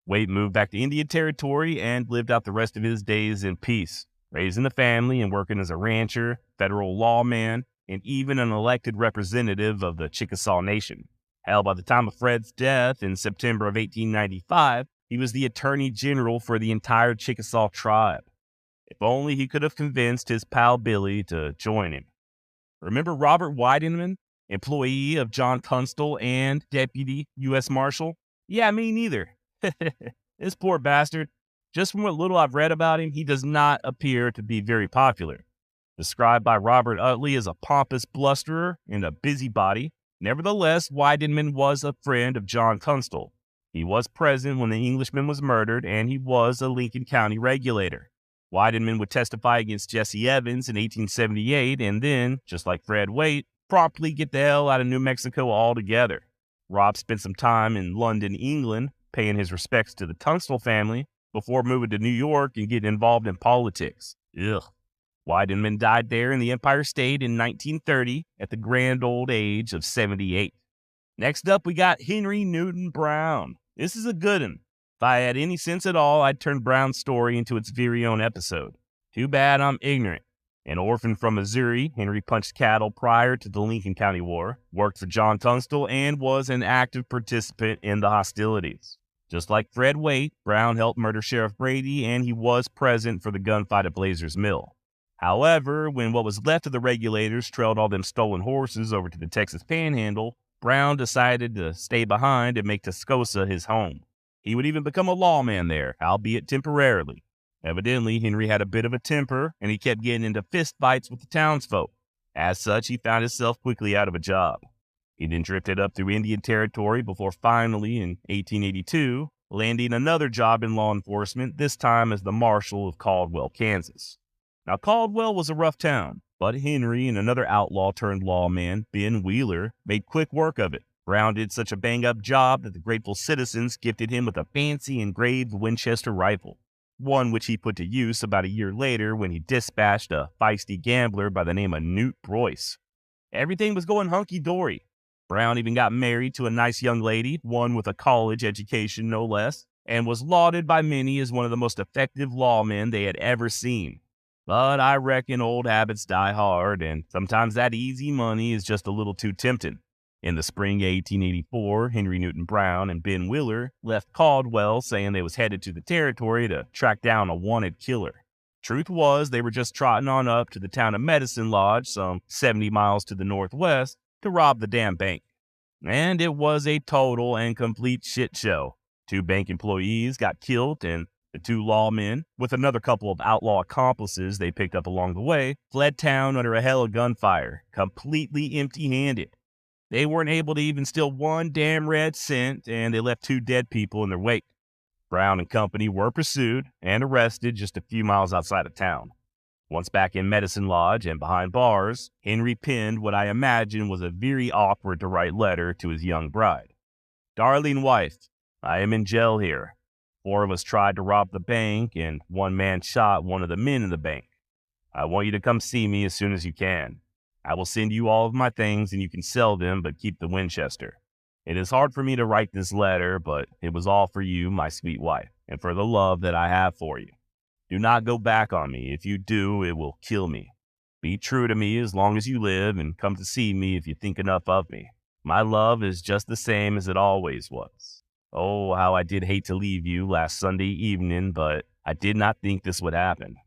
Speaker 1: Waite moved back to Indian Territory and lived out the rest of his days in peace, raising a family and working as a rancher, federal lawman, and even an elected representative of the Chickasaw Nation. Hell, by the time of Fred's death in September of 1895, he was the Attorney General for the entire Chickasaw tribe. If only he could have convinced his pal Billy to join him. Remember Robert Weidenman, employee of John Tunstall and Deputy U.S. Marshal? Yeah, me neither. This poor bastard. Just from what little I've read about him, he does not appear to be very popular. Described by Robert Utley as a pompous blusterer and a busybody, nevertheless, Weidenman was a friend of John Tunstall. He was present when the Englishman was murdered, and he was a Lincoln County regulator. Weidenman would testify against Jesse Evans in 1878, and then, just like Fred Waite, promptly get the hell out of New Mexico altogether. Rob spent some time in London, England, paying his respects to the Tunstall family before moving to New York and getting involved in politics. Ugh. Weidenman died there in the Empire State in 1930 at the grand old age of 78. Next up, we got Henry Newton Brown. This is a good one. If I had any sense at all, I'd turn Brown's story into its very own episode. Too bad I'm ignorant. An orphan from Missouri, Henry punched cattle prior to the Lincoln County War, worked for John Tunstall, and was an active participant in the hostilities. Just like Fred Waite, Brown helped murder Sheriff Brady, and he was present for the gunfight at Blazer's Mill. However, when what was left of the regulators trailed all them stolen horses over to the Texas Panhandle, Brown decided to stay behind and make Tascosa his home. He would even become a lawman there, albeit temporarily. Evidently, Henry had a bit of a temper, and he kept getting into fistfights with the townsfolk. As such, he found himself quickly out of a job. He then drifted up through Indian Territory before finally, in 1882, landing another job in law enforcement, this time as the Marshal of Caldwell, Kansas. Now, Caldwell was a rough town, but Henry and another outlaw turned lawman, Ben Wheeler, made quick work of it. Brown did such a bang-up job that the grateful citizens gifted him with a fancy engraved Winchester rifle, one which he put to use about a year later when he dispatched a feisty gambler by the name of Newt Broyce. Everything was going hunky-dory. Brown even got married to a nice young lady, one with a college education no less, and was lauded by many as one of the most effective lawmen they had ever seen. But I reckon old habits die hard, and sometimes that easy money is just a little too tempting. In the spring of 1884, Henry Newton Brown and Ben Wheeler left Caldwell saying they was headed to the territory to track down a wanted killer. Truth was, they were just trotting on up to the town of Medicine Lodge, some 70 miles to the northwest, to rob the damn bank. And it was a total and complete shit show. 2 bank employees got killed, and the 2 lawmen, with another couple of outlaw accomplices they picked up along the way, fled town under a hell of gunfire, completely empty-handed. They weren't able to even steal 1 damn red cent, and they left 2 dead people in their wake. Brown and company were pursued and arrested just a few miles outside of town. Once back in Medicine Lodge and behind bars, Henry penned what I imagine was a very awkward to write letter to his young bride. "Darling wife, I am in jail here. 4 of us tried to rob the bank, and 1 man shot one of the men in the bank. I want you to come see me as soon as you can. I will send you all of my things, and you can sell them, but keep the Winchester. It is hard for me to write this letter, but it was all for you, my sweet wife, and for the love that I have for you. Do not go back on me. If you do, it will kill me. Be true to me as long as you live, and come to see me if you think enough of me. My love is just the same as it always was. Oh, how I did hate to leave you last Sunday evening, but I did not think this would happen.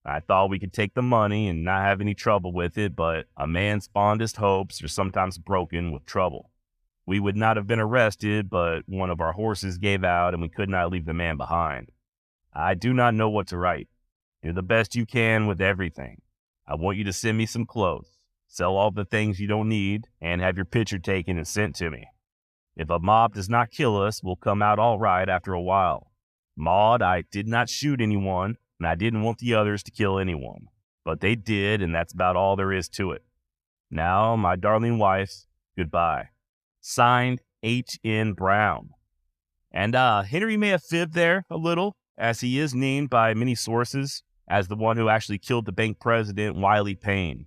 Speaker 1: I thought we could take the money and not have any trouble with it, but a man's fondest hopes are sometimes broken with trouble. We would not have been arrested, but one of our horses gave out and we could not leave the man behind. I do not know what to write. Do the best you can with everything. I want you to send me some clothes, sell all the things you don't need, and have your picture taken and sent to me. If a mob does not kill us, we'll come out all right after a while. Maud, I did not shoot anyone, and I didn't want the others to kill anyone. But they did, and that's about all there is to it. Now, my darling wife, goodbye. Signed, H.N. Brown." And Henry may have fibbed there a little, as he is named by many sources as the one who actually killed the bank president, Wiley Payne.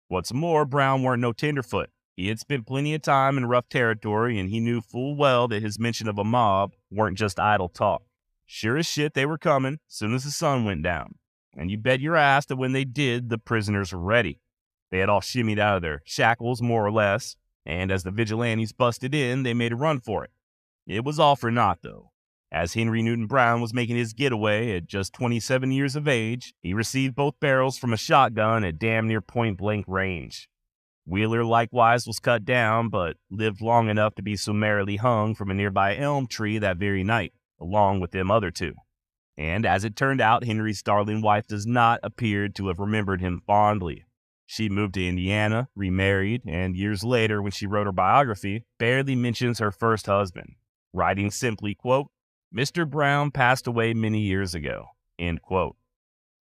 Speaker 1: What's more, Brown weren't no tenderfoot. He had spent plenty of time in rough territory, and he knew full well that his mention of a mob weren't just idle talk. Sure as shit they were coming as soon as the sun went down. And you bet your ass that when they did, the prisoners were ready. They had all shimmied out of their shackles, more or less, and as the vigilantes busted in, they made a run for it. It was all for naught, though. As Henry Newton Brown was making his getaway at just 27 years of age, he received both barrels from a shotgun at damn near point-blank range. Wheeler likewise was cut down, but lived long enough to be summarily hung from a nearby elm tree that very night, along with them other 2. And as it turned out, Henry's darling wife does not appear to have remembered him fondly. She moved to Indiana, remarried, and years later, when she wrote her biography, barely mentions her first husband, writing simply, quote, "Mr. Brown passed away many years ago," end quote.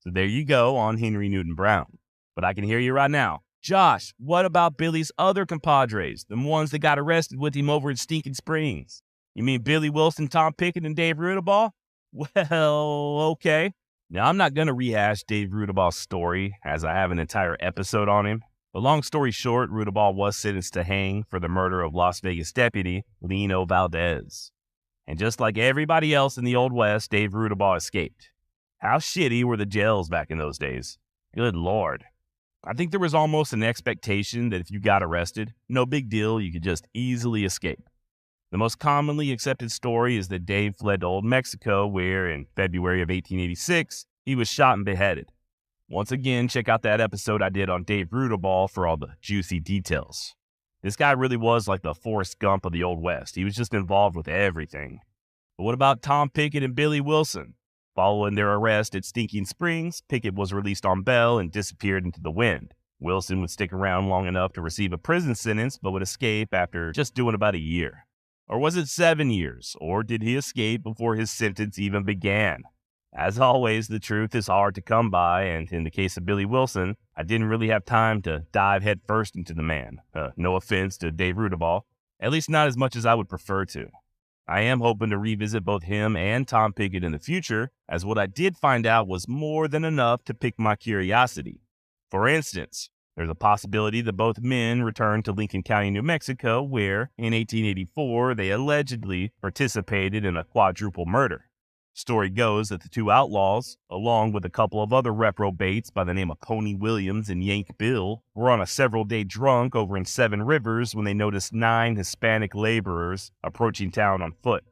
Speaker 1: So there you go on Henry Newton Brown. But I can hear you right now. Josh, what about Billy's other compadres, the ones that got arrested with him over at Stinking Springs? You mean Billy Wilson, Tom Pickett, and Dave Rudabaugh? Well, okay. Now, I'm not going to rehash Dave Rudabaugh's story, as I have an entire episode on him. But long story short, Rudabaugh was sentenced to hang for the murder of Las Vegas deputy Lino Valdez. And just like everybody else in the Old West, Dave Rudabaugh escaped. How shitty were the jails back in those days? Good Lord. I think there was almost an expectation that if you got arrested, no big deal, you could just easily escape. The most commonly accepted story is that Dave fled to Old Mexico, where in February of 1886, he was shot and beheaded. Once again, check out that episode I did on Dave Rudabaugh for all the juicy details. This guy really was like the Forrest Gump of the Old West. He was just involved with everything. But what about Tom Pickett and Billy Wilson? Following their arrest at Stinking Springs, Pickett was released on bail and disappeared into the wind. Wilson would stick around long enough to receive a prison sentence, but would escape after just doing about a year. Or was it 7 years? Or did he escape before his sentence even began? As always, the truth is hard to come by, and in the case of Billy Wilson, I didn't really have time to dive headfirst into the man. No offense to Dave Rudabaugh, at least not as much as I would prefer to. I am hoping to revisit both him and Tom Pickett in the future, as what I did find out was more than enough to pique my curiosity. For instance, there's a possibility that both men returned to Lincoln County, New Mexico, where, in 1884, they allegedly participated in a quadruple murder. Story goes that the two outlaws, along with a couple of other reprobates by the name of Pony Williams and Yank Bill, were on a several-day drunk over in Seven Rivers when they noticed 9 Hispanic laborers approaching town on foot.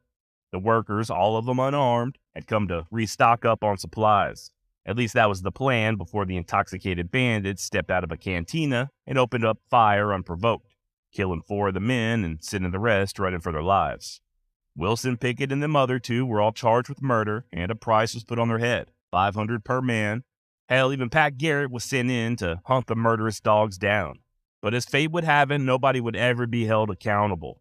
Speaker 1: The workers, all of them unarmed, had come to restock up on supplies. At least that was the plan before the intoxicated bandits stepped out of a cantina and opened up fire unprovoked, killing 4 of the men and sending the rest running for their lives. Wilson, Pickett, and them other 2 were all charged with murder, and a price was put on their head, $500 per man. Hell, even Pat Garrett was sent in to hunt the murderous dogs down. But as fate would have it, nobody would ever be held accountable.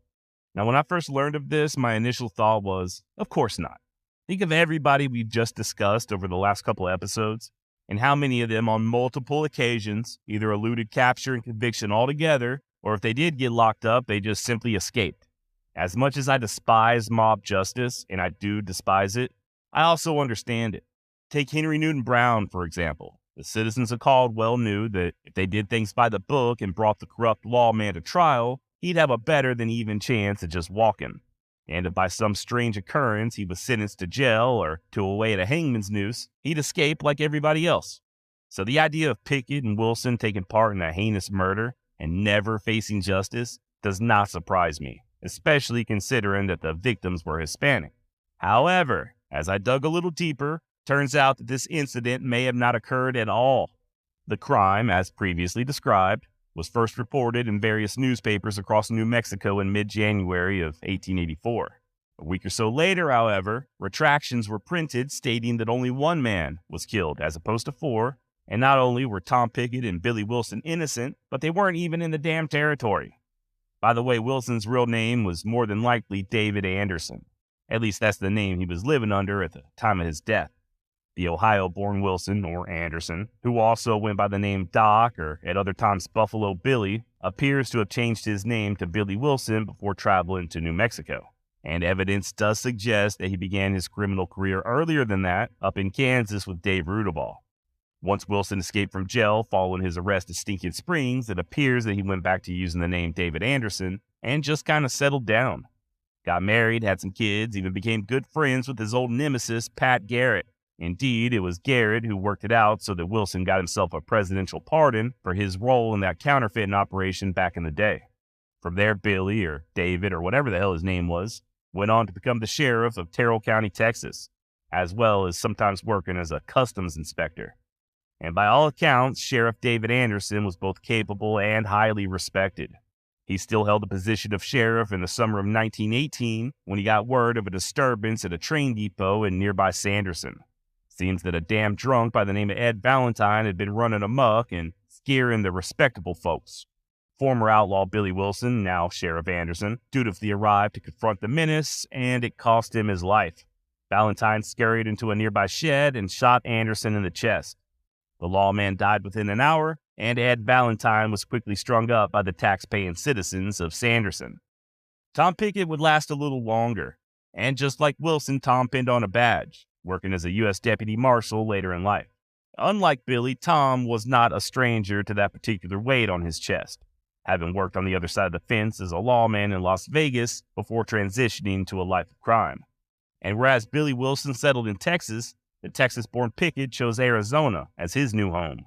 Speaker 1: Now, when I first learned of this, my initial thought was, of course not. Think of everybody we've just discussed over the last couple episodes, and how many of them on multiple occasions either eluded capture and conviction altogether, or if they did get locked up, they just simply escaped. As much as I despise mob justice, and I do despise it, I also understand it. Take Henry Newton Brown, for example. The citizens of Caldwell knew that if they did things by the book and brought the corrupt lawman to trial, he'd have a better than even chance at just walking. And if by some strange occurrence he was sentenced to jail or to away at a hangman's noose, he'd escape like everybody else. So the idea of Pickett and Wilson taking part in a heinous murder and never facing justice does not surprise me, especially considering that the victims were Hispanic. However, as I dug a little deeper, turns out that this incident may have not occurred at all. The crime, as previously described, was first reported in various newspapers across New Mexico in mid-January of 1884. A week or so later, however, retractions were printed stating that only 1 man was killed as opposed to 4, and not only were Tom Pickett and Billy Wilson innocent, but they weren't even in the damn territory. By the way, Wilson's real name was more than likely David Anderson. At least that's the name he was living under at the time of his death. The Ohio-born Wilson, or Anderson, who also went by the name Doc or at other times Buffalo Billy, appears to have changed his name to Billy Wilson before traveling to New Mexico. And evidence does suggest that he began his criminal career earlier than that, up in Kansas with Dave Rudaball. Once Wilson escaped from jail following his arrest at Stinking Springs, it appears that he went back to using the name David Anderson and just kind of settled down. Got married, had some kids, even became good friends with his old nemesis, Pat Garrett. Indeed, it was Garrett who worked it out so that Wilson got himself a presidential pardon for his role in that counterfeiting operation back in the day. From there, Billy, or David, or whatever the hell his name was, went on to become the sheriff of Terrell County, Texas, as well as sometimes working as a customs inspector. And by all accounts, Sheriff David Anderson was both capable and highly respected. He still held the position of sheriff in the summer of 1918 when he got word of a disturbance at a train depot in nearby Sanderson. Seems that a damn drunk by the name of Ed Valentine had been running amok and scaring the respectable folks. Former outlaw Billy Wilson, now Sheriff Anderson, dutifully arrived to confront the menace, and it cost him his life. Valentine scurried into a nearby shed and shot Anderson in the chest. The lawman died within an hour, and Ed Valentine was quickly strung up by the tax-paying citizens of Sanderson. Tom Pickett would last a little longer, and just like Wilson, Tom pinned on a badge, working as a U.S. Deputy Marshal later in life. Unlike Billy, Tom was not a stranger to that particular weight on his chest, having worked on the other side of the fence as a lawman in Las Vegas before transitioning to a life of crime. And whereas Billy Wilson settled in Texas, the Texas-born Pickett chose Arizona as his new home.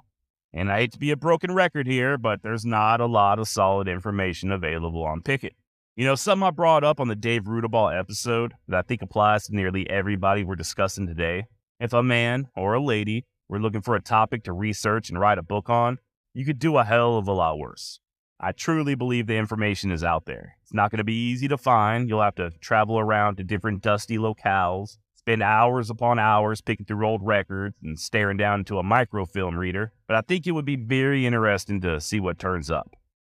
Speaker 1: And I hate to be a broken record here, but there's not a lot of solid information available on Pickett. You know, something I brought up on the Dave Rudaball episode that I think applies to nearly everybody we're discussing today. If a man or a lady were looking for a topic to research and write a book on, you could do a hell of a lot worse. I truly believe the information is out there. It's not going to be easy to find. You'll have to travel around to different dusty locales, spend hours upon hours picking through old records and staring down into a microfilm reader, but I think it would be very interesting to see what turns up.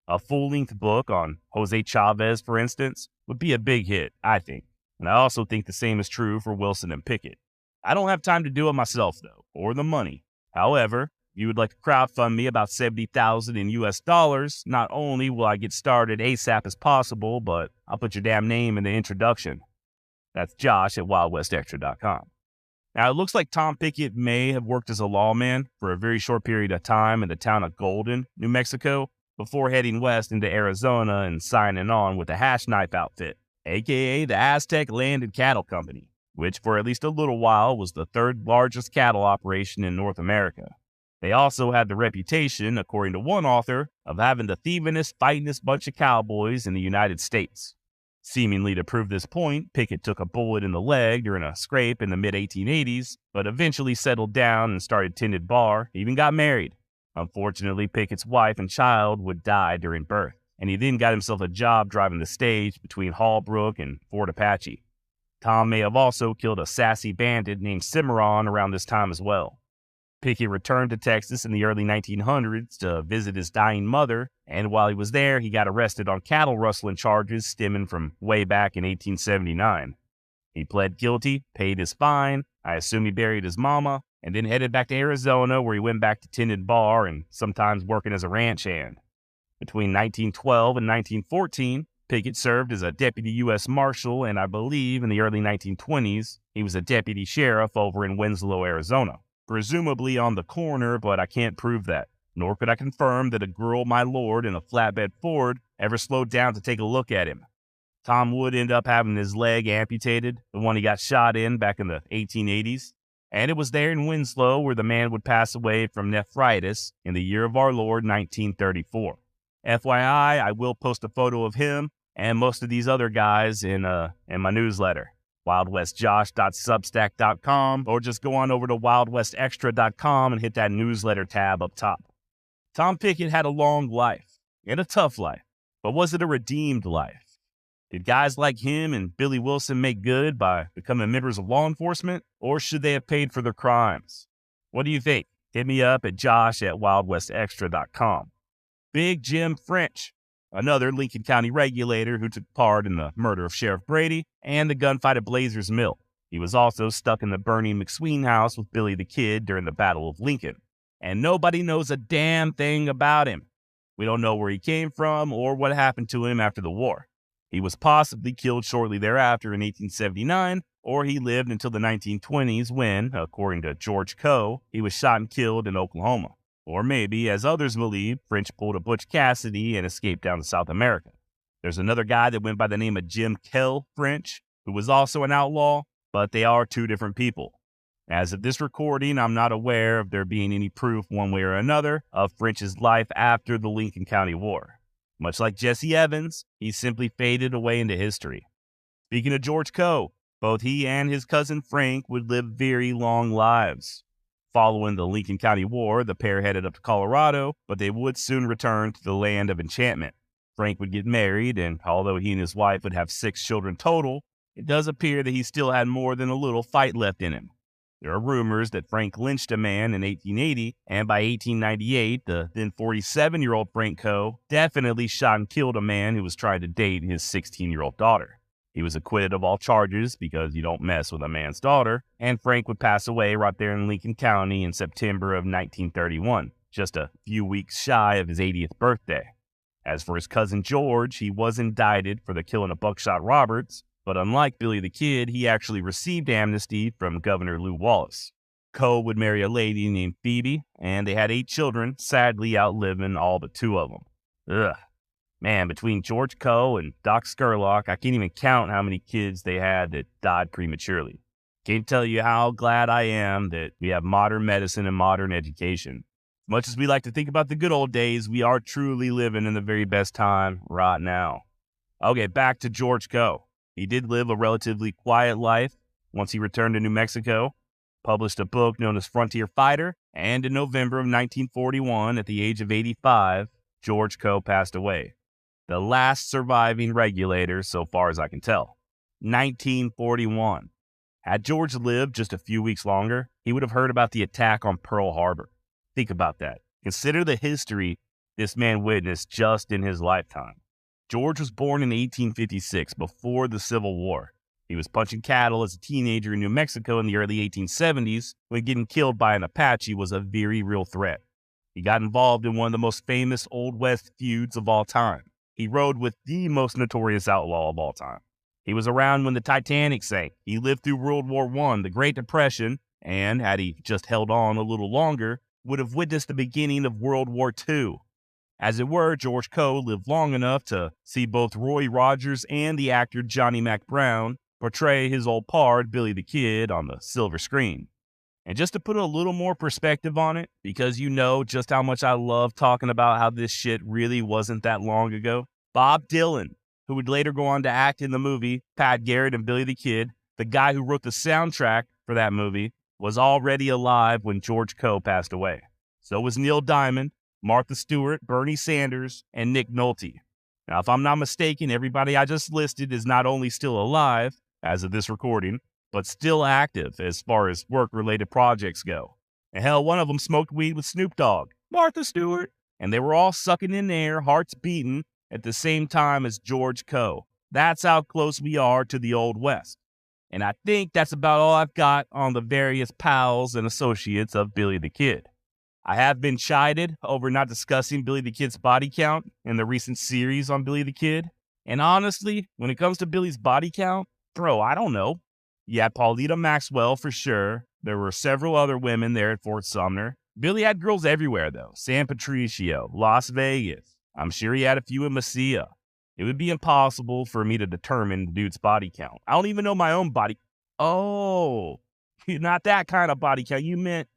Speaker 1: A full-length book on Jose Chavez, for instance, would be a big hit, I think. And I also think the same is true for Wilson and Pickett. I don't have time to do it myself, though, or the money. However, if you would like to crowdfund me about $70,000 in US dollars, not only will I get started ASAP as possible, but I'll put your damn name in the introduction. That's Josh at WildWestExtra.com. Now, it looks like Tom Pickett may have worked as a lawman for a very short period of time in the town of Golden, New Mexico, before heading west into Arizona and signing on with the Hash Knife outfit, aka the Aztec Land and Cattle Company. which for at least a little while was the third largest cattle operation in North America. They also had the reputation, according to one author, of having the thievingest, fightingest bunch of cowboys in the United States. Seemingly to prove this point, Pickett took a bullet in the leg during a scrape in the mid-1880s, but eventually settled down and started tended bar, even got married. Unfortunately, Pickett's wife and child would die during birth, and he then got himself a job driving the stage between Hallbrook and Fort Apache. Tom may have also killed a sassy bandit named Cimarron around this time as well. Pickett returned to Texas in the early 1900s to visit his dying mother, and while he was there, he got arrested on cattle rustling charges stemming from way back in 1879. He pled guilty, paid his fine, I assume he buried his mama, and then headed back to Arizona where he went back to tending bar and sometimes working as a ranch hand. Between 1912 and 1914, Pickett served as a deputy U.S. Marshal, and I believe in the early 1920s, he was a deputy sheriff over in Winslow, Arizona. Presumably on the corner, but I can't prove that. Nor could I confirm that a girl, my lord, in a flatbed Ford ever slowed down to take a look at him. Tom would end up having his leg amputated, the one he got shot in back in the 1880s. And it was there in Winslow where the man would pass away from nephritis in the year of our Lord, 1934. FYI, I will post a photo of him and most of these other guys in my newsletter. wildwestjosh.substack.com, or just go on over to wildwestextra.com and hit that newsletter tab up top. Tom Pickett had a long life and a tough life, but was it a redeemed life? Did guys like him and Billy Wilson make good by becoming members of law enforcement, or should they have paid for their crimes? What do you think? Hit me up at josh@wildwestextra.com. Big Jim French, another Lincoln County regulator who took part in the murder of Sheriff Brady and the gunfight at Blazers Mill. He was also stuck in the burning McSween house with Billy the Kid during the Battle of Lincoln. And nobody knows a damn thing about him. We don't know where he came from or what happened to him after the war. He was possibly killed shortly thereafter in 1879, or he lived until the 1920s when, according to George Coe, he was shot and killed in Oklahoma. Or maybe, as others believe, French pulled a Butch Cassidy and escaped down to South America. There's another guy that went by the name of Jim Kell French, who was also an outlaw, but they are two different people. As of this recording, I'm not aware of there being any proof one way or another of French's life after the Lincoln County War. Much like Jesse Evans, he simply faded away into history. Speaking of George Coe, both he and his cousin Frank would live very long lives. Following the Lincoln County War, the pair headed up to Colorado, but they would soon return to the land of enchantment. Frank would get married, and although he and his wife would have 6 children total, it does appear that he still had more than a little fight left in him. There are rumors that Frank lynched a man in 1880, and by 1898, the then 47-year-old Frank Coe definitely shot and killed a man who was trying to date his 16-year-old daughter. He was acquitted of all charges because you don't mess with a man's daughter, and Frank would pass away right there in Lincoln County in September of 1931, just a few weeks shy of his 80th birthday. As for his cousin George, he was indicted for the killing of Buckshot Roberts, but unlike Billy the Kid, he actually received amnesty from Governor Lew Wallace. Coe would marry a lady named Phoebe, and they had 8 children, sadly outliving all but 2 of them. Ugh. Man, between George Coe and Doc Scurlock, I can't even count how many kids they had that died prematurely. Can't tell you how glad I am that we have modern medicine and modern education. Much as we like to think about the good old days, we are truly living in the very best time right now. Okay, back to George Coe. He did live a relatively quiet life once he returned to New Mexico, published a book known as Frontier Fighter, and in November of 1941, at the age of 85, George Coe passed away. The last surviving regulator, so far as I can tell. 1941. Had George lived just a few weeks longer, he would have heard about the attack on Pearl Harbor. Think about that. Consider the history this man witnessed just in his lifetime. George was born in 1856, before the Civil War. He was punching cattle as a teenager in New Mexico in the early 1870s, when getting killed by an Apache was a very real threat. He got involved in one of the most famous Old West feuds of all time. He rode with the most notorious outlaw of all time. He was around when the Titanic sank. He lived through World War I, the Great Depression, and had he just held on a little longer, would have witnessed the beginning of World War II. As it were, George Coe lived long enough to see both Roy Rogers and the actor Johnny Mac Brown portray his old pard, Billy the Kid, on the silver screen. And just to put a little more perspective on it, because you know just how much I love talking about how this shit really wasn't that long ago, Bob Dylan, who would later go on to act in the movie Pat Garrett and Billy the Kid, the guy who wrote the soundtrack for that movie, was already alive when George Coe passed away. So was Neil Diamond, Martha Stewart, Bernie Sanders, and Nick Nolte. Now, if I'm not mistaken, everybody I just listed is not only still alive, as of this recording, but still active as far as work-related projects go. And hell, one of them smoked weed with Snoop Dogg, Martha Stewart, and they were all sucking in air, hearts beating, at the same time as George Coe. That's how close we are to the Old West. And I think that's about all I've got on the various pals and associates of Billy the Kid. I have been chided over not discussing Billy the Kid's body count in the recent series on Billy the Kid. And honestly, when it comes to Billy's body count, bro, I don't know. You had Paulita Maxwell for sure. There were several other women there at Fort Sumner. Billy had girls everywhere, though. San Patricio, Las Vegas. I'm sure he had a few in Mesilla. It would be impossible for me to determine the dude's body count. I don't even know my own body. Oh, not that kind of body count. You meant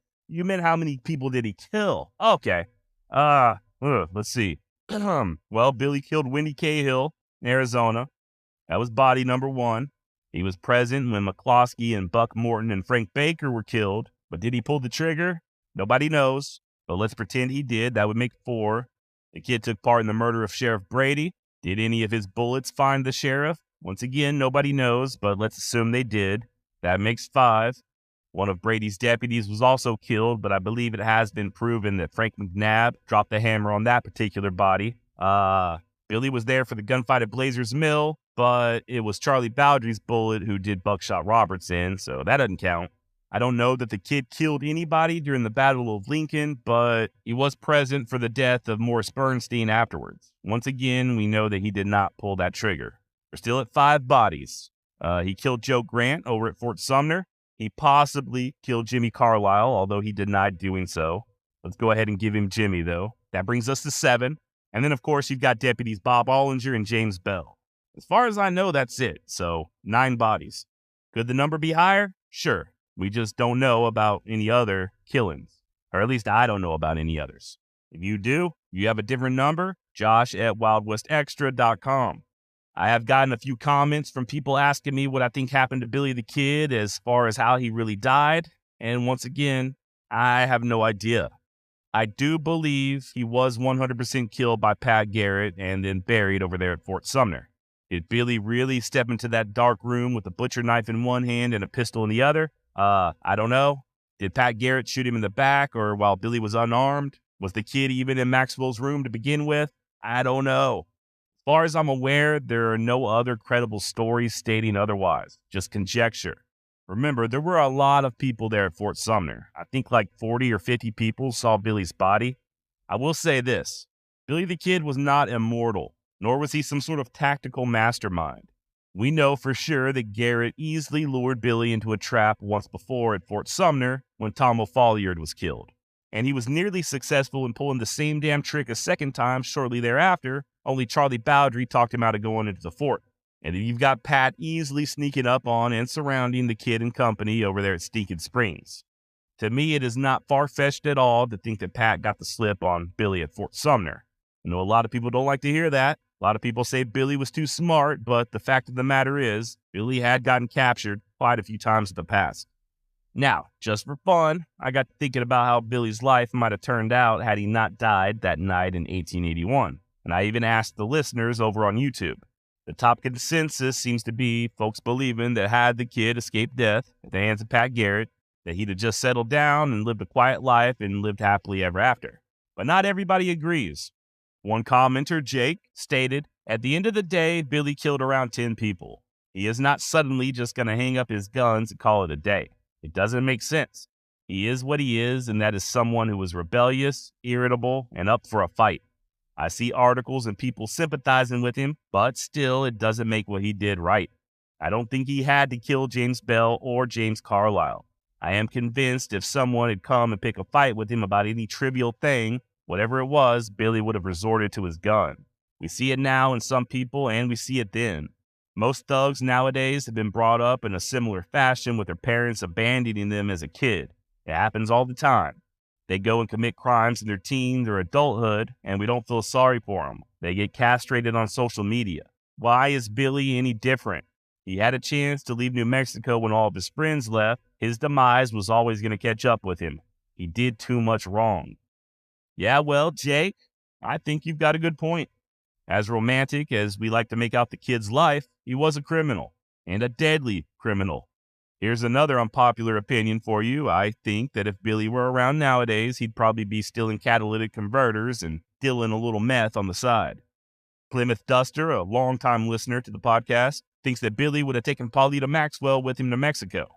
Speaker 1: how many people did he kill? Okay. Let's see. Well, Billy killed Wendy Cahill in Arizona. That was body number 1. He was present when McCloskey and Buck Morton and Frank Baker were killed. But did he pull the trigger? Nobody knows. But let's pretend he did. That would make 4. The kid took part in the murder of Sheriff Brady. Did any of his bullets find the sheriff? Once again, nobody knows, but let's assume they did. That makes 5. One of Brady's deputies was also killed, but I believe it has been proven that Frank McNabb dropped the hammer on that particular body. Billy was there for the gunfight at Blazers Mill, but it was Charlie Bowdry's bullet who did Buckshot Roberts in, so that doesn't count. I don't know that the kid killed anybody during the Battle of Lincoln, but he was present for the death of Morris Bernstein afterwards. Once again, we know that he did not pull that trigger. We're still at 5 bodies. He killed Joe Grant over at Fort Sumner. He possibly killed Jimmy Carlisle, although he denied doing so. Let's go ahead and give him Jimmy, though. That brings us to 7. And then, of course, you've got deputies Bob Ollinger and James Bell. As far as I know, that's it. So 9 bodies. Could the number be higher? Sure. We just don't know about any other killings. Or at least I don't know about any others. If you do, you have a different number, josh@wildwestextra.com. I have gotten a few comments from people asking me what I think happened to Billy the Kid as far as how he really died. And once again, I have no idea. I do believe he was 100% killed by Pat Garrett and then buried over there at Fort Sumner. Did Billy really step into that dark room with a butcher knife in one hand and a pistol in the other? I don't know. Did Pat Garrett shoot him in the back or while Billy was unarmed? Was the kid even in Maxwell's room to begin with? I don't know. As far as I'm aware, there are no other credible stories stating otherwise. Just conjecture. Remember, there were a lot of people there at Fort Sumner. I think like 40 or 50 people saw Billy's body. I will say this. Billy the Kid was not immortal, nor was he some sort of tactical mastermind. We know for sure that Garrett easily lured Billy into a trap once before at Fort Sumner when Tom O'Folliard was killed. And he was nearly successful in pulling the same damn trick a second time shortly thereafter, only Charlie Bowdry talked him out of going into the fort. And then you've got Pat easily sneaking up on and surrounding the kid and company over there at Stinking Springs. To me, it is not far-fetched at all to think that Pat got the slip on Billy at Fort Sumner. I know a lot of people don't like to hear that. A lot of people say Billy was too smart, but the fact of the matter is, Billy had gotten captured quite a few times in the past. Now, just for fun, I got thinking about how Billy's life might have turned out had he not died that night in 1881. And I even asked the listeners over on YouTube. The top consensus seems to be folks believing that had the kid escaped death at the hands of Pat Garrett, that he'd have just settled down and lived a quiet life and lived happily ever after. But not everybody agrees. One commenter, Jake, stated, "At the end of the day, Billy killed around 10 people. He is not suddenly just going to hang up his guns and call it a day. It doesn't make sense. He is what he is, and that is someone who was rebellious, irritable, and up for a fight. I see articles and people sympathizing with him, but still, it doesn't make what he did right. I don't think he had to kill James Bell or James Carlisle. I am convinced if someone had come and pick a fight with him about any trivial thing, whatever it was, Billy would have resorted to his gun. We see it now in some people, and we see it then. Most thugs nowadays have been brought up in a similar fashion with their parents abandoning them as a kid. It happens all the time. They go and commit crimes in their teens or adulthood, and we don't feel sorry for them. They get castrated on social media. Why is Billy any different? He had a chance to leave New Mexico when all of his friends left. His demise was always going to catch up with him. He did too much wrong. Yeah, well, Jake, I think you've got a good point. As romantic as we like to make out the kid's life, he was a criminal, and a deadly criminal. Here's another unpopular opinion for you. I think that if Billy were around nowadays, he'd probably be stealing catalytic converters and dealing a little meth on the side. Plymouth Duster, a longtime listener to the podcast, thinks that Billy would have taken Paulita Maxwell with him to Mexico.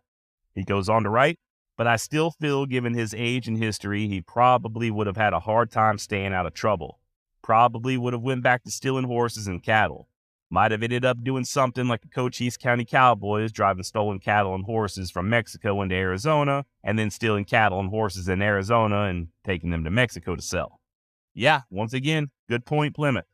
Speaker 1: He goes on to write, but I still feel given his age and history, he probably would have had a hard time staying out of trouble. Probably would have went back to stealing horses and cattle. Might have ended up doing something like the Cochise County Cowboys, driving stolen cattle and horses from Mexico into Arizona, and then stealing cattle and horses in Arizona and taking them to Mexico to sell. Yeah, once again, good point, Plymouth.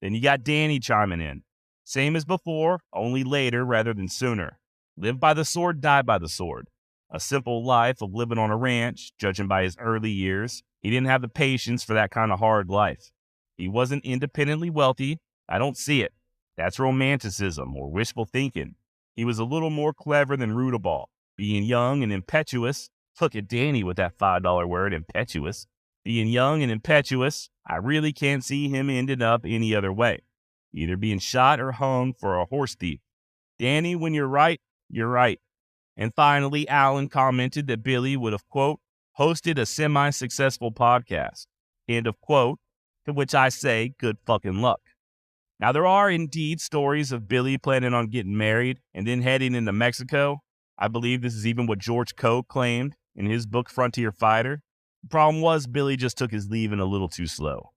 Speaker 1: Then you got Danny chiming in. Same as before, only later rather than sooner. Live by the sword, die by the sword. A simple life of living on a ranch, judging by his early years. He didn't have the patience for that kind of hard life. He wasn't independently wealthy. I don't see it. That's romanticism or wishful thinking. He was a little more clever than Rudaball. Being young and impetuous. Look at Danny with that $5 word, impetuous. Being young and impetuous, I really can't see him ending up any other way. Either being shot or hung for a horse thief. Danny, when you're right, you're right. And finally, Alan commented that Billy would have, quote, hosted a semi-successful podcast, end of quote, to which I say, good fucking luck. Now, there are indeed stories of Billy planning on getting married and then heading into Mexico. I believe this is even what George Koch claimed in his book Frontier Fighter. The problem was Billy just took his leaving a little too slow.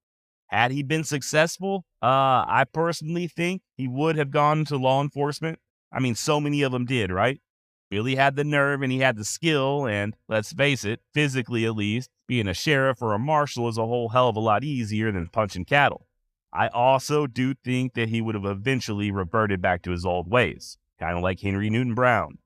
Speaker 1: Had he been successful, I personally think he would have gone into law enforcement. I mean, so many of them did, right? Billy had the nerve and he had the skill, and let's face it, physically at least, being a sheriff or a marshal is a whole hell of a lot easier than punching cattle. I also do think that he would have eventually reverted back to his old ways, kind of like Henry Newton Brown.